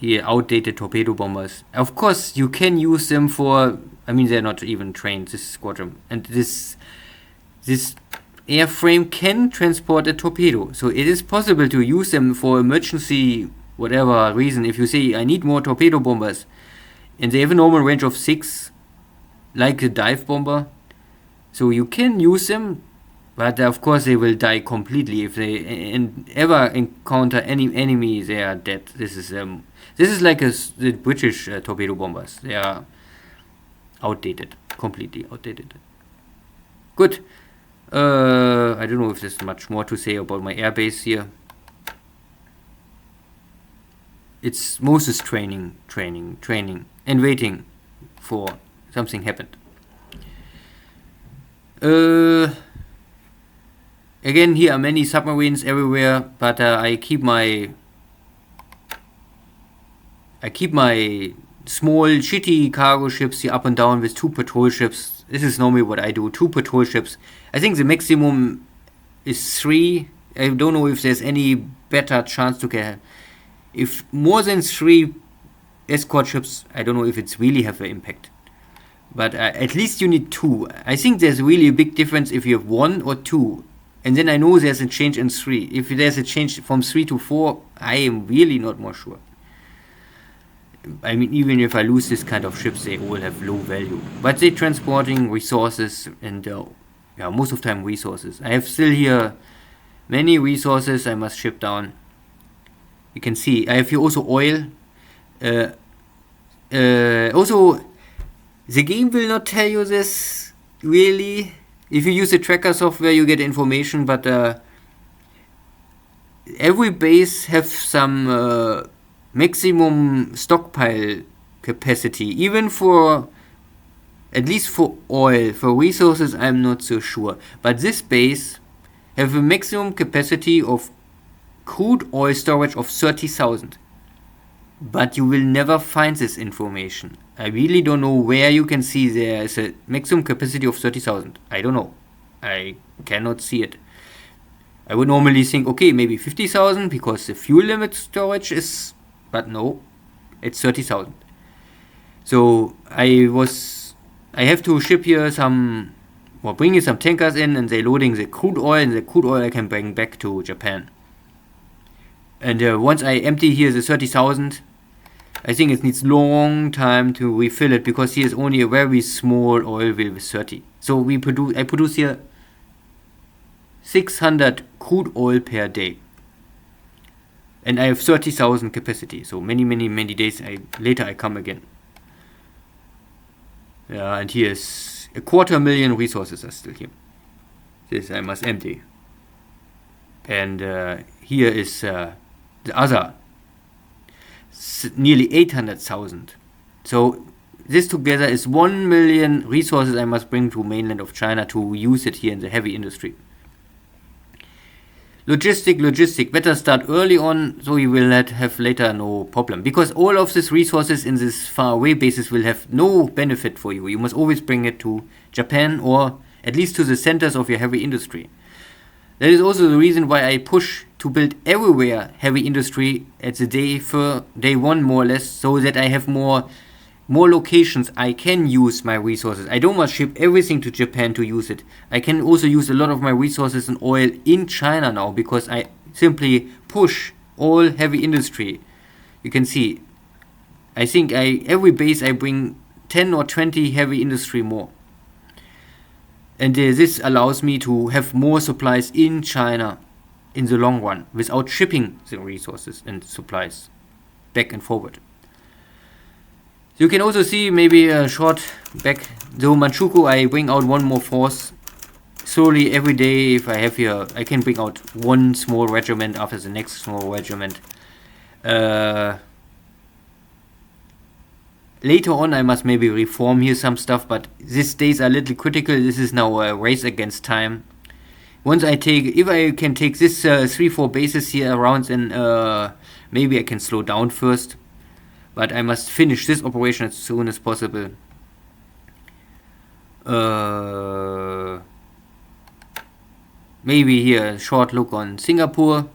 here, outdated torpedo bombers. Of course, you can use them for, I mean, they're not even trained, this squadron. And this airframe can transport a torpedo. So it is possible to use them for emergency, whatever reason. If you say, I need more torpedo bombers, and they have a normal range of 6, like a dive bomber. So you can use them, but of course they will die completely. If they ever encounter any enemy, they are dead. This is like the British torpedo bombers. They are outdated, completely outdated. Good. I don't know if there's much more to say about my airbase here. It's Moses training, and waiting for something happened. Again, here are many submarines everywhere, but I keep my small shitty cargo ships here up and down with 2 patrol ships. This is normally what I do, 2 patrol ships. I think the maximum is 3. I don't know if there's any better chance to get. If more than 3 escort ships, I don't know if it's really have an impact. But at least you need 2. I think there's really a big difference if you have 1 or 2. And then I know there's a change in 3. If there's a change from 3 to 4, I am really not more sure. I mean, even if I lose this kind of ships, they all have low value. But they're transporting resources and, most of the time resources. I have still here many resources I must ship down. You can see, I have here also oil. Also, the game will not tell you this, really. If you use the tracker software, you get information, but every base have some maximum stockpile capacity, even for, at least for oil. For resources, I'm not so sure. But this base have a maximum capacity of crude oil storage of 30,000. But you will never find this information. I really don't know where you can see there is a maximum capacity of 30,000. I don't know. I cannot see it. I would normally think, okay, maybe 50,000 because the fuel limit storage is, but no, it's 30,000. So I have to ship here bring here some tankers in, and they're loading the crude oil, and the crude oil I can bring back to Japan. And once I empty here the 30,000, I think it needs long time to refill it, because here is only a very small oil wheel with 30. So I produce here 600 crude oil per day. And I have 30,000 capacity. So many days later I come again. Yeah, and here's 250,000 resources are still here. This I must empty. And here is the other nearly 800,000. So this together is 1 million resources I must bring to mainland of China to use it here in the heavy industry. Logistic, better start early on, so you will not have later no problem. Because all of these resources in this faraway bases will have no benefit for you. You must always bring it to Japan, or at least to the centers of your heavy industry. That is also the reason why I push to build everywhere heavy industry at the day one more or less, so that I have more locations I can use my resources. I don't want to ship everything to Japan to use it. I can also use a lot of my resources and oil in China now, because I simply push all heavy industry. You can see, I think every base I bring 10 or 20 heavy industry more. And this allows me to have more supplies in China in the long run, without shipping the resources and supplies back and forward. You can also see, maybe a short back, though Manchukuo I bring out one more force. Slowly every day, if I have here, I can bring out one small regiment after the next small regiment. Later on I must maybe reform here some stuff, but these days are a little critical. This is now a race against time. If I can take this 3-4 bases here around, then maybe I can slow down first. But I must finish this operation as soon as possible. Maybe here a short look on Singapore.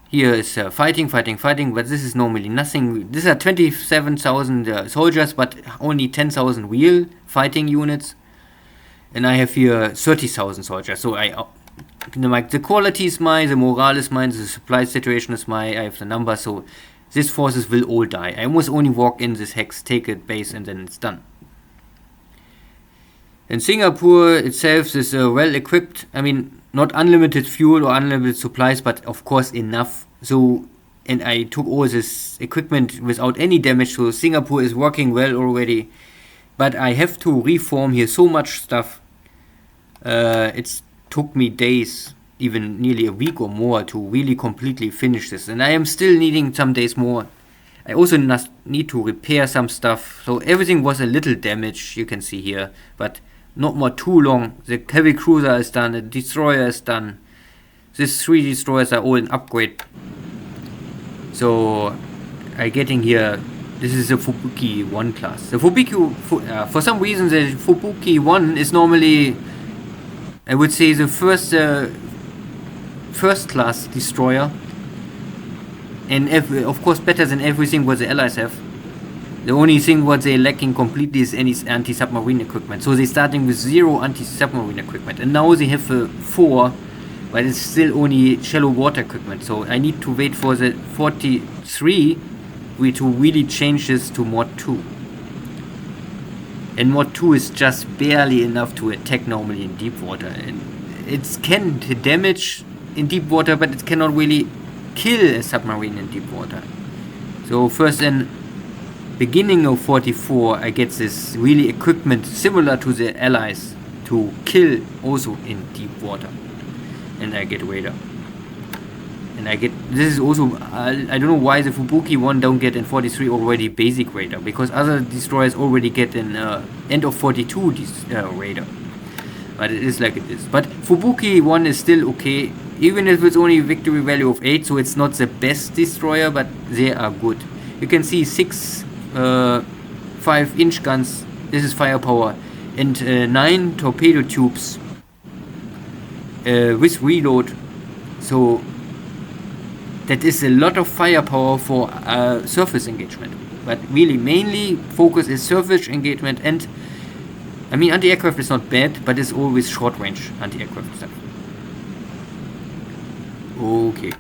Here is fighting, but this is normally nothing. These are 27,000 soldiers, but only 10,000 real fighting units. And I have here 30,000 soldiers. So the quality is mine, the morale is mine, the supply situation is mine, I have the number, so these forces will all die. I must only walk in this hex, take a base, and then it's done. And Singapore itself is well equipped. I mean, not unlimited fuel or unlimited supplies, but of course enough. And I took all this equipment without any damage, so Singapore is working well already. But I have to reform here so much stuff. It took me days, even nearly a week or more, to really completely finish this, and I am still needing some days more. I also need to repair some stuff, so everything was a little damaged, you can see here, but not more too long. The heavy cruiser is done, the destroyer is done. These 3 destroyers are all in upgrade. So I getting here, this is the Fubuki 1 class. The Fubuki, for some reason the Fubuki 1 is normally, I would say, the first class destroyer, and of course better than everything what the Allies have. The only thing what they're lacking completely is any anti-submarine equipment. So they're starting with 0 anti-submarine equipment, and now they have 4, but it's still only shallow water equipment. So I need to wait for the 43 to really change this to Mod 2. And Mod 2 is just barely enough to attack normally in deep water, and it can damage in deep water, but it cannot really kill a submarine in deep water. So first in beginning of 44 I get this really equipment similar to the Allies to kill also in deep water, and I get radar. And this is also, I don't know why the Fubuki 1 don't get in 43 already basic radar, because other destroyers already get in end of 42 radar. But it is like it is. But Fubuki 1 is still okay, even if it's only victory value of 8, so it's not the best destroyer, but they are good. You can see 6 5-inch guns, this is firepower, and 9 torpedo tubes. with reload. So that is a lot of firepower for surface engagement. But really, mainly focus is surface engagement, and I mean, anti-aircraft is not bad, but it's always short-range anti-aircraft stuff. Okay.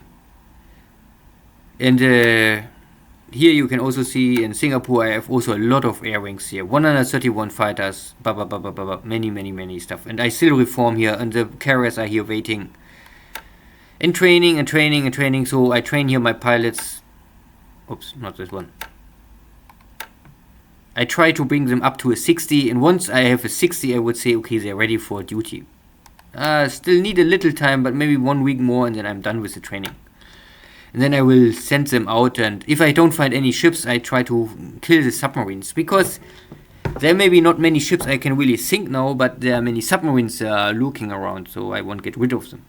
And here you can also see in Singapore I have also a lot of air wings here. 131 fighters, many stuff. And I still reform here, and the carriers are here waiting. And training. So I train here my pilots. Oops, not this one. I try to bring them up to a 60, and once I have a 60 I would say okay, they're ready for duty. Still need a little time, but maybe 1 week more and then I'm done with the training. And then I will send them out, and if I don't find any ships I try to kill the submarines, because there may be not many ships I can really sink now, but there are many submarines lurking around, so I won't get rid of them.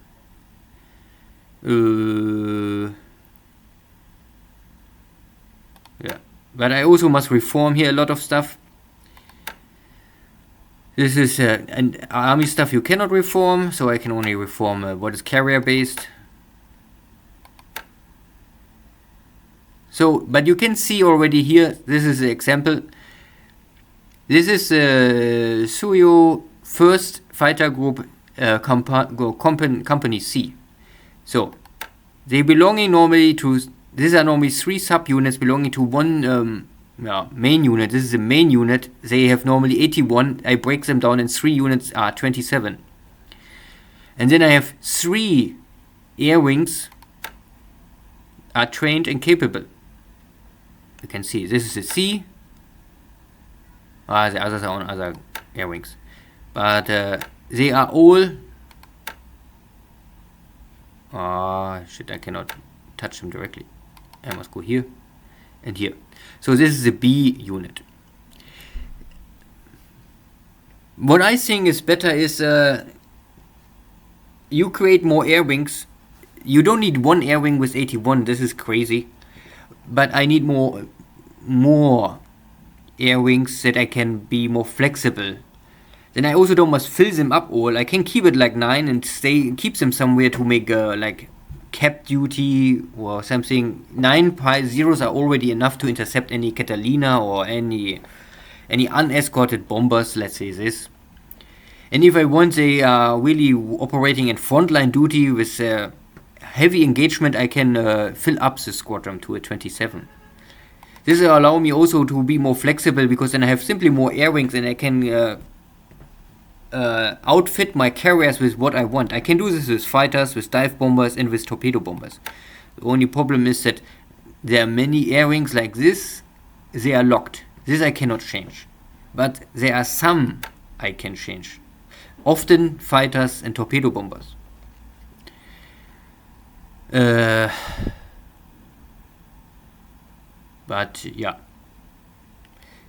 Yeah. But I also must reform here a lot of stuff. This is an army stuff you cannot reform, so I can only reform what is carrier based. So, but you can see already here, this is the example. This is Suyo 1st Fighter Group Company C. So, they belonging normally to, these are normally 3 subunits belonging to one main unit. This is the main unit. They have normally 81. I break them down in 3 units, are 27. And then I have 3 air wings are trained and capable. You can see this is a C. The others are on other air wings. But they are all... shit, I cannot touch them directly. I must go here and here. So this is the B unit. What I think is better is you create more air wings. You don't need 1 air wing with 81. This is crazy. But I need more air wings that I can be more flexible. Then I also don't must fill them up all. I can keep it like 9 and keep them somewhere to make like cap duty or something. 9 zeros are already enough to intercept any Catalina or any unescorted bombers, let's say this. And if I want they are really operating in frontline duty with heavy engagement, I can fill up the squadron to a 27. This will allow me also to be more flexible, because then I have simply more air wings and I can outfit my carriers with what I want. I can do this with fighters, with dive bombers, and with torpedo bombers. The only problem is that there are many air wings like this. They are locked. This I cannot change. But there are some I can change. Often fighters and torpedo bombers. But yeah,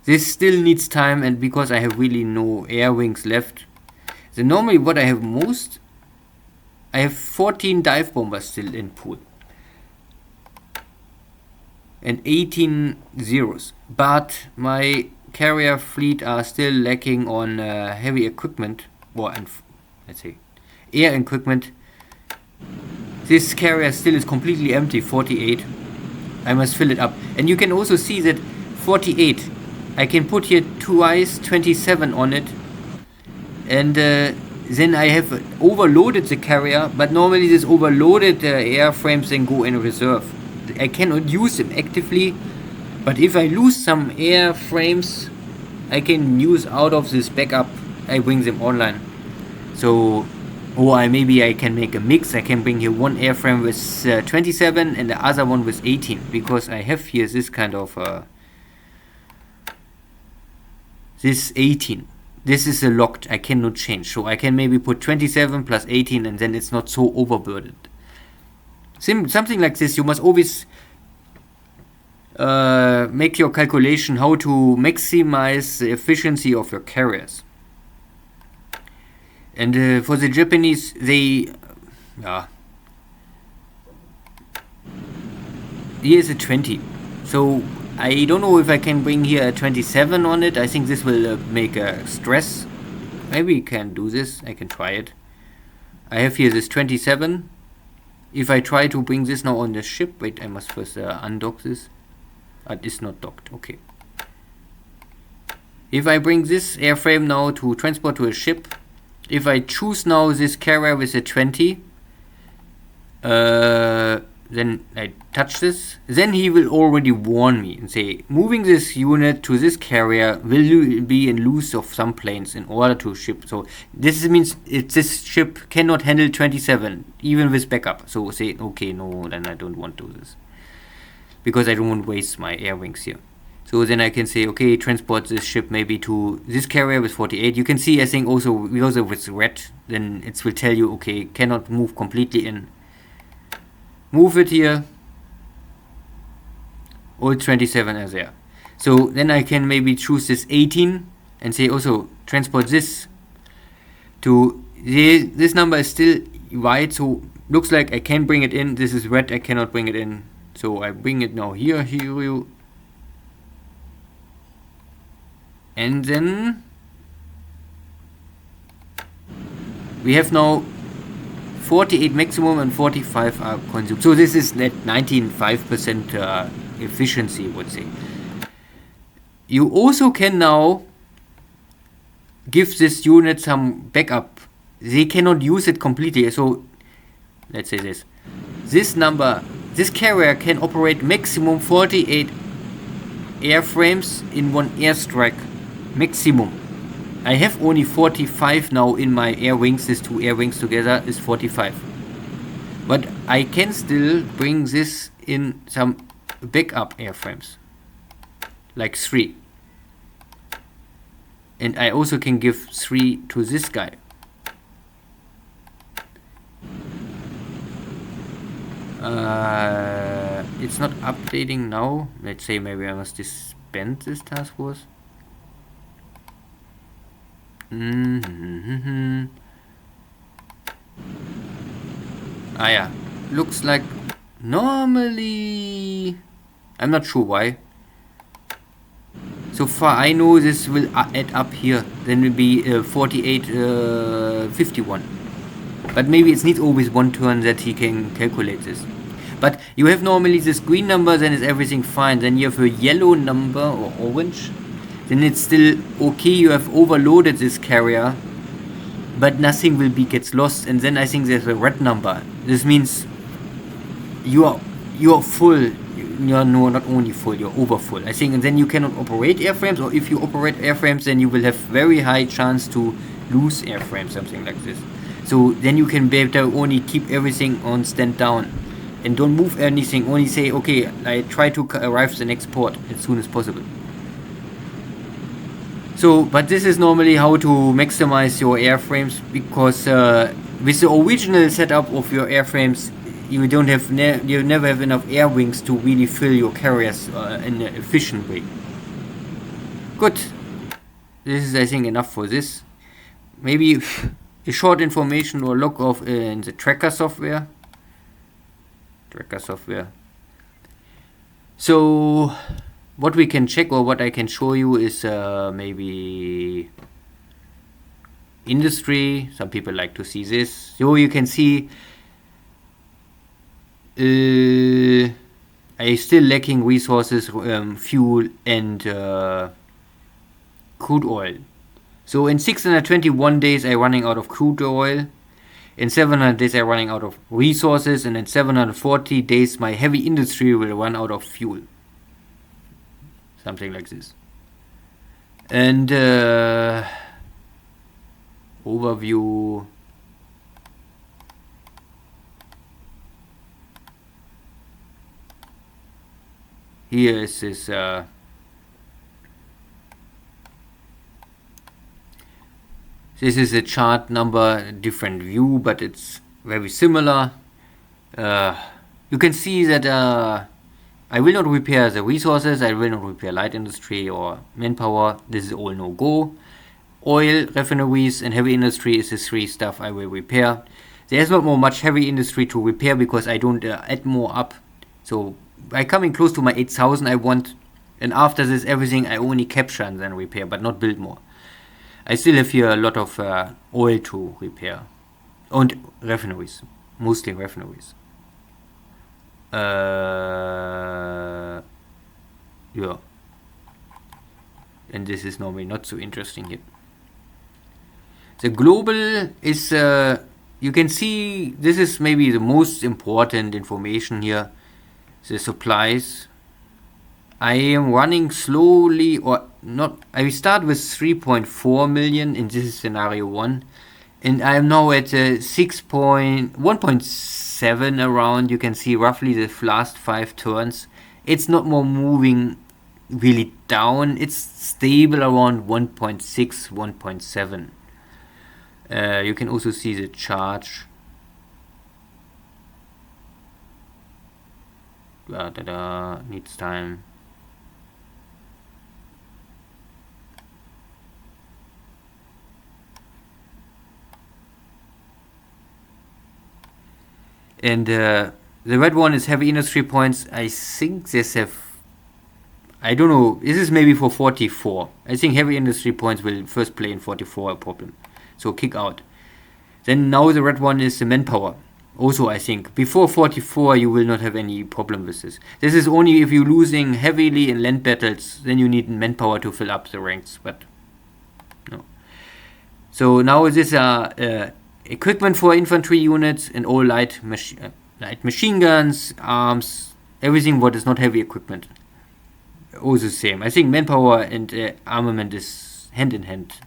this still needs time, and because I have really no air wings left. So normally what I have most, I have 14 dive bombers still in pool and 18 zeros, but my carrier fleet are still lacking on heavy equipment, or let's say air equipment. This carrier still is completely empty, 48. I must fill it up. And you can also see that 48, I can put here twice 27 on it. And then I have overloaded the carrier, but normally this overloaded airframes then go in reserve. I cannot use them actively, but if I lose some airframes, I can use out of this backup, I bring them online. So, or maybe I can make a mix. I can bring here one airframe with 27 and the other one with 18, because I have here this kind of this 18. This is a locked, I cannot change. So I can maybe put 27 plus 18 and then it's not so overburdened. Something like this, you must always make your calculation how to maximize the efficiency of your carriers. And for the Japanese, they, here's a 20. So I don't know if I can bring here a 27 on it. I think this will make a stress. Maybe we can do this. I can try it. I have here this 27. If I try to bring this now on the ship, wait, I must first undock this. It is not docked, okay. If I bring this airframe now to transport to a ship, if I choose now this carrier with a 20, then I touch this, then he will already warn me and say, moving this unit to this carrier will be in loss of some planes in order to ship. So this means this ship cannot handle 27, even with backup. So say, okay, no, then I don't want to do this, because I don't want to waste my air wings here. So then I can say, okay, transport this ship maybe to this carrier with 48. You can see, I think also because of it's red, then it will tell you, okay, cannot move completely in. Move it here. All 27 are there. So then I can maybe choose this 18 and say also transport this to this number is still white, so looks like I can bring it in. This is red, I cannot bring it in. So I bring it now here, and then we have now 48 maximum and 45 are consumed. So this is net 95% efficiency, I would say. You also can now give this unit some backup. They cannot use it completely. So let's say this number, this carrier can operate maximum 48 airframes in one airstrike. Maximum. I have only 45 now in my air wings. These two air wings together is 45. But I can still bring this in some backup airframes, like 3. And I also can give 3 to this guy. It's not updating now. Let's say maybe I must disband this task force. Ah yeah, looks like normally, I'm not sure why. So far I know this will add up here, then it will be 48, 51. But maybe it needs always one turn that he can calculate this. But you have normally this green number, then is everything fine. Then you have a yellow number or orange, then it's still okay. You have overloaded this carrier, but nothing will gets lost. And then I think there's a red number. This means you are full. You're not only full, you're over full, I think. And then you cannot operate airframes, or if you operate airframes, then you will have very high chance to lose airframes, something like this. So then you can better only keep everything on stand down and don't move anything. Only say, okay, I try to arrive to the next port as soon as possible. So, but this is normally how to maximize your airframes, because with the original setup of your airframes, you don't have you never have enough air wings to really fill your carriers in an efficient way. Good. This is, I think, enough for this. Maybe a short information or log of in the tracker software. So what we can check, or what I can show you, is maybe industry. Some people like to see this. So you can see I still lacking resources, fuel and crude oil. So in 621 days I'm running out of crude oil, in 700 days I'm running out of resources, and in 740 days my heavy industry will run out of fuel. Something like this. And overview. Here is this this is a chart number, different view, but it's very similar. You can see that I will not repair the resources, I will not repair light industry or manpower. This is all no go. Oil, refineries and heavy industry is the 3 stuff I will repair. There's not more much heavy industry to repair because I don't add more up. So by coming close to my 8,000 I want, and after this everything I only capture and then repair, but not build more. I still have here a lot of oil to repair. and refineries, mostly refineries. Yeah, and this is normally not so interesting here. The global is, you can see this is maybe the most important information here. The supplies. I am running slowly, or not. I start with 3.4 million in this is scenario 1, and I am now at 1.7 around. You can see roughly the last 5 turns. It's not more moving really down. It's stable around 1.6, 1.7. You can also see the charge. Needs time. And the red one is heavy industry points. I think this have, I don't know, this is maybe for 44. I think heavy industry points will first play in 44 a problem. So kick out. Then now the red one is the manpower. Also, I think before 44 you will not have any problem with this. This is only if you're losing heavily in land battles, then you need manpower to fill up the ranks, but no. So now this are equipment for infantry units and all light machine guns, arms, everything what is not heavy equipment. All the same. I think manpower and armament is hand in hand.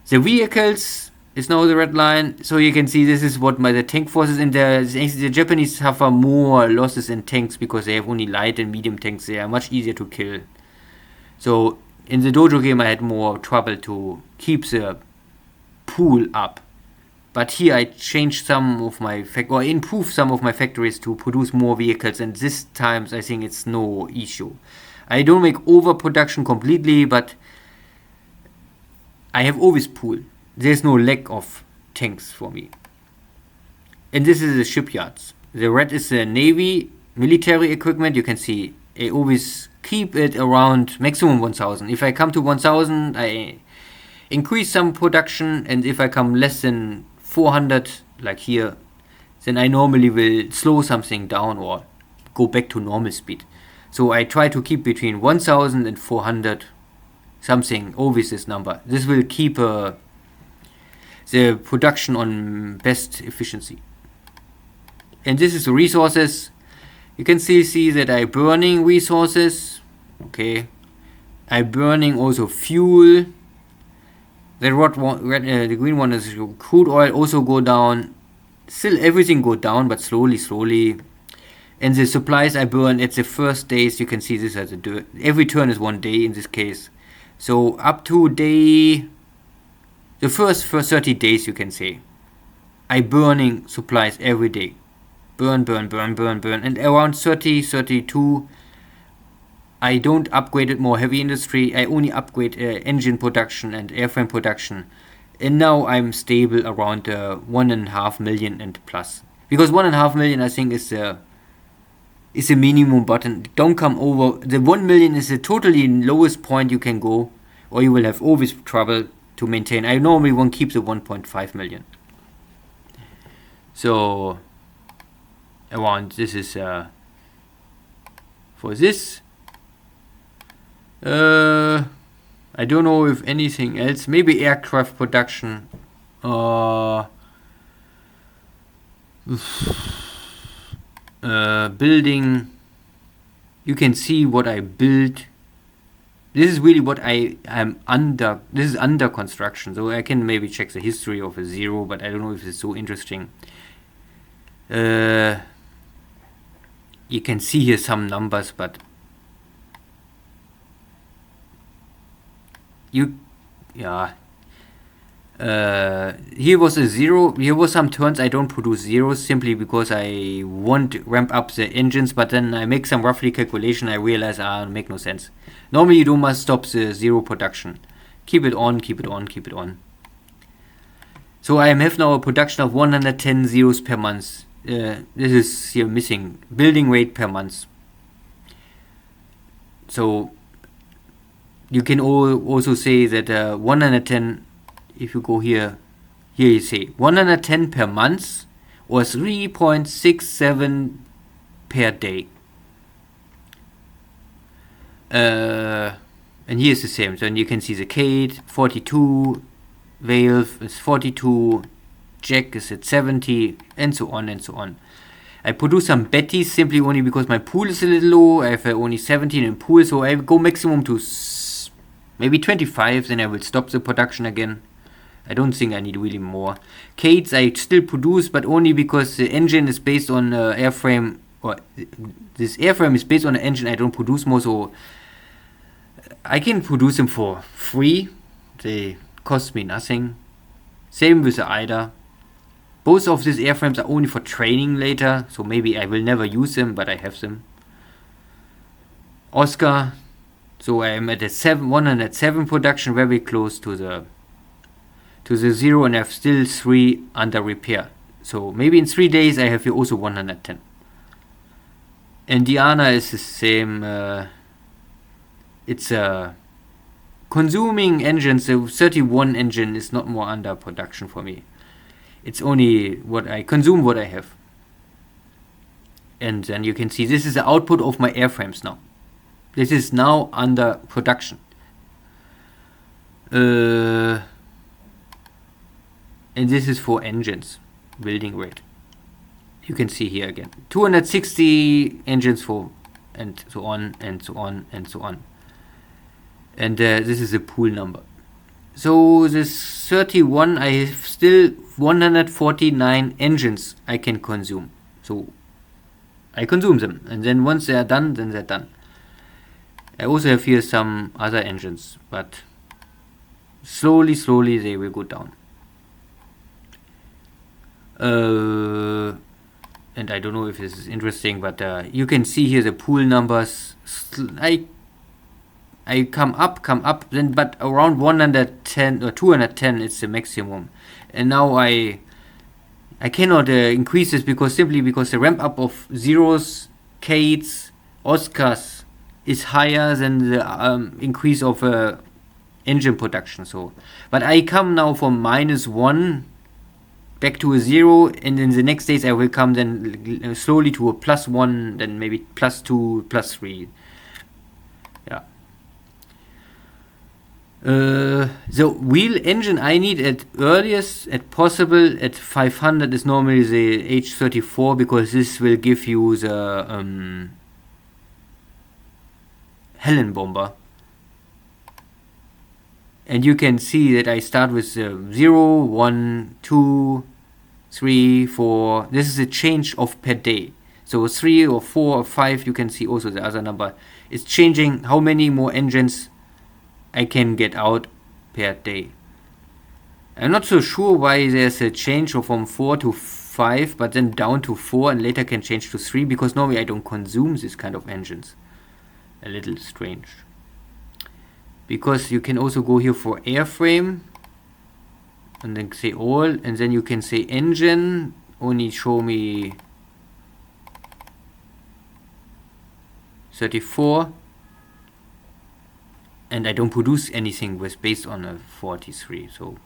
The vehicles is now the red line. So you can see this is what the tank forces, and the Japanese suffer more losses in tanks because they have only light and medium tanks. They are much easier to kill. So in the dojo game I had more trouble to keep the pool up. But here I changed some of my improved some of my factories to produce more vehicles, and this times I think it's no issue. I don't make overproduction completely, but I have always pool. There's no lack of tanks for me. And this is the shipyards. The red is the Navy military equipment. You can see I always keep it around maximum 1000. If I come to 1000, I increase some production, and if I come less than 400, like here, then I normally will slow something down or go back to normal speed. So I try to keep between 1000 and 400, something, always this number. This will keep the production on best efficiency. And this is the resources. You can see that I burning resources. Okay, I burning also fuel. The green one is crude oil also go down. Still everything go down, but slowly. And the supplies I burn at the first days, you can see this as every turn is 1 day in this case. So up to the first 30 days, you can say, I burning supplies every day. Burn. And around 30, 32, I don't upgrade it more heavy industry. I only upgrade engine production and airframe production. And now I'm stable around 1.5 million and plus. Because 1.5 million, I think, is a minimum button. Don't come over. The 1 million is the totally lowest point you can go, or you will have always trouble to maintain. I normally won't keep the 1.5 million. So around this is for this. I don't know if anything else. Maybe aircraft production. Building. You can see what I built. This is really what I'm under. This is under construction, so I can maybe check the history of a 0, but I don't know if it's so interesting. You can see here some numbers, but here was a 0. Here was some turns I don't produce zeros simply because I want to ramp up the engines, but then I make some roughly calculation. I realize make no sense. Normally you don't must stop the 0 production. Keep it on. So I have now a production of 110 zeros per month. This is here missing. Building rate per month. So you can also say that 110, if you go here here you see 110 per month or 3.67 per day. And here's the same. So you can see the Kate 42, valve is 42, Jack is at 70, and so on and so on. I produce some Betties simply only because my pool is a little low. I have only 17 in pool, so I go maximum to maybe 25, then I will stop the production again. I don't think I need really more. Kates I still produce, but only because the engine is based on airframe, or this airframe is based on an engine I don't produce more, so I can produce them for free. They cost me nothing. Same with the Ida. Both of these airframes are only for training later, so maybe I will never use them, but I have them. Oscar, so I am at a 107 production, very close to the zero, and I have still 3 under repair. So maybe in 3 days I have here also 110. And Diana is the same. It's a consuming engine, so 31 engine is not more under production for me. It's only what I consume, what I have. And then you can see this is the output of my airframes now. This is now under production. And this is for engines, building rate. You can see here again 260 engines for, and so on and so on and so on. And this is the pool number. So this 31, I have still 149 engines I can consume. So I consume them, and then once they are done, then they're done. I also have here some other engines, but slowly they will go down. And I don't know if this is interesting, but you can see here the pool numbers. I come up, then but around 110 or 210 is the maximum, and now I cannot increase this simply because the ramp up of zeros, Kates, Oscars is higher than the increase of engine production. So, but I come now from -1 back to a 0, and in the next days I will come then slowly to a +1, then maybe +2, +3. Yeah. The wheel engine I need at earliest, at possible, at 500 is normally the H34, because this will give you the Helen bomber. And you can see that I start with 0, 1, 2, 3, 4. This is a change of per day. So 3 or 4 or 5, you can see also the other number. It's changing how many more engines I can get out per day. I'm not so sure why there's a change from 4 to 5, but then down to 4 and later can change to 3, because normally I don't consume this kind of engines. A little strange. Because you can also go here for airframe and then say all, and then you can say engine, only show me 34, and I don't produce anything with based on a 43, so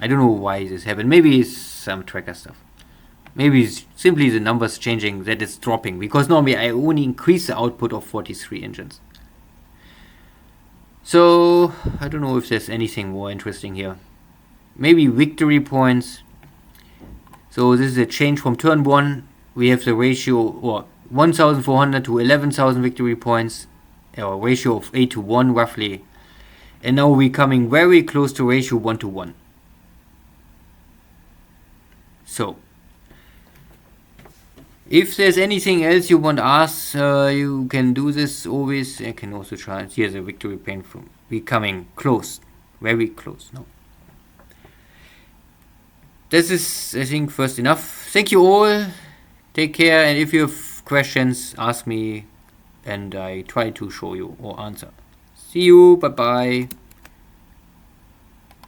I don't know why this happened. Maybe it's some tracker stuff. Maybe it's simply the numbers changing, that it's dropping, because normally I only increase the output of 43 engines. So I don't know if there's anything more interesting here. Maybe victory points. So this is a change from turn 1. We have the ratio, or 1,400 to 11,000 victory points, or ratio of 8 to 1 roughly. And now we're coming very close to ratio 1 to 1. So if there's anything else you want to ask, you can do this always. I can also try. Here's a victory point from becoming close, very close now. This is, I think, first enough. Thank you all. Take care, and if you have questions, ask me, and I try to show you or answer. See you. Bye bye.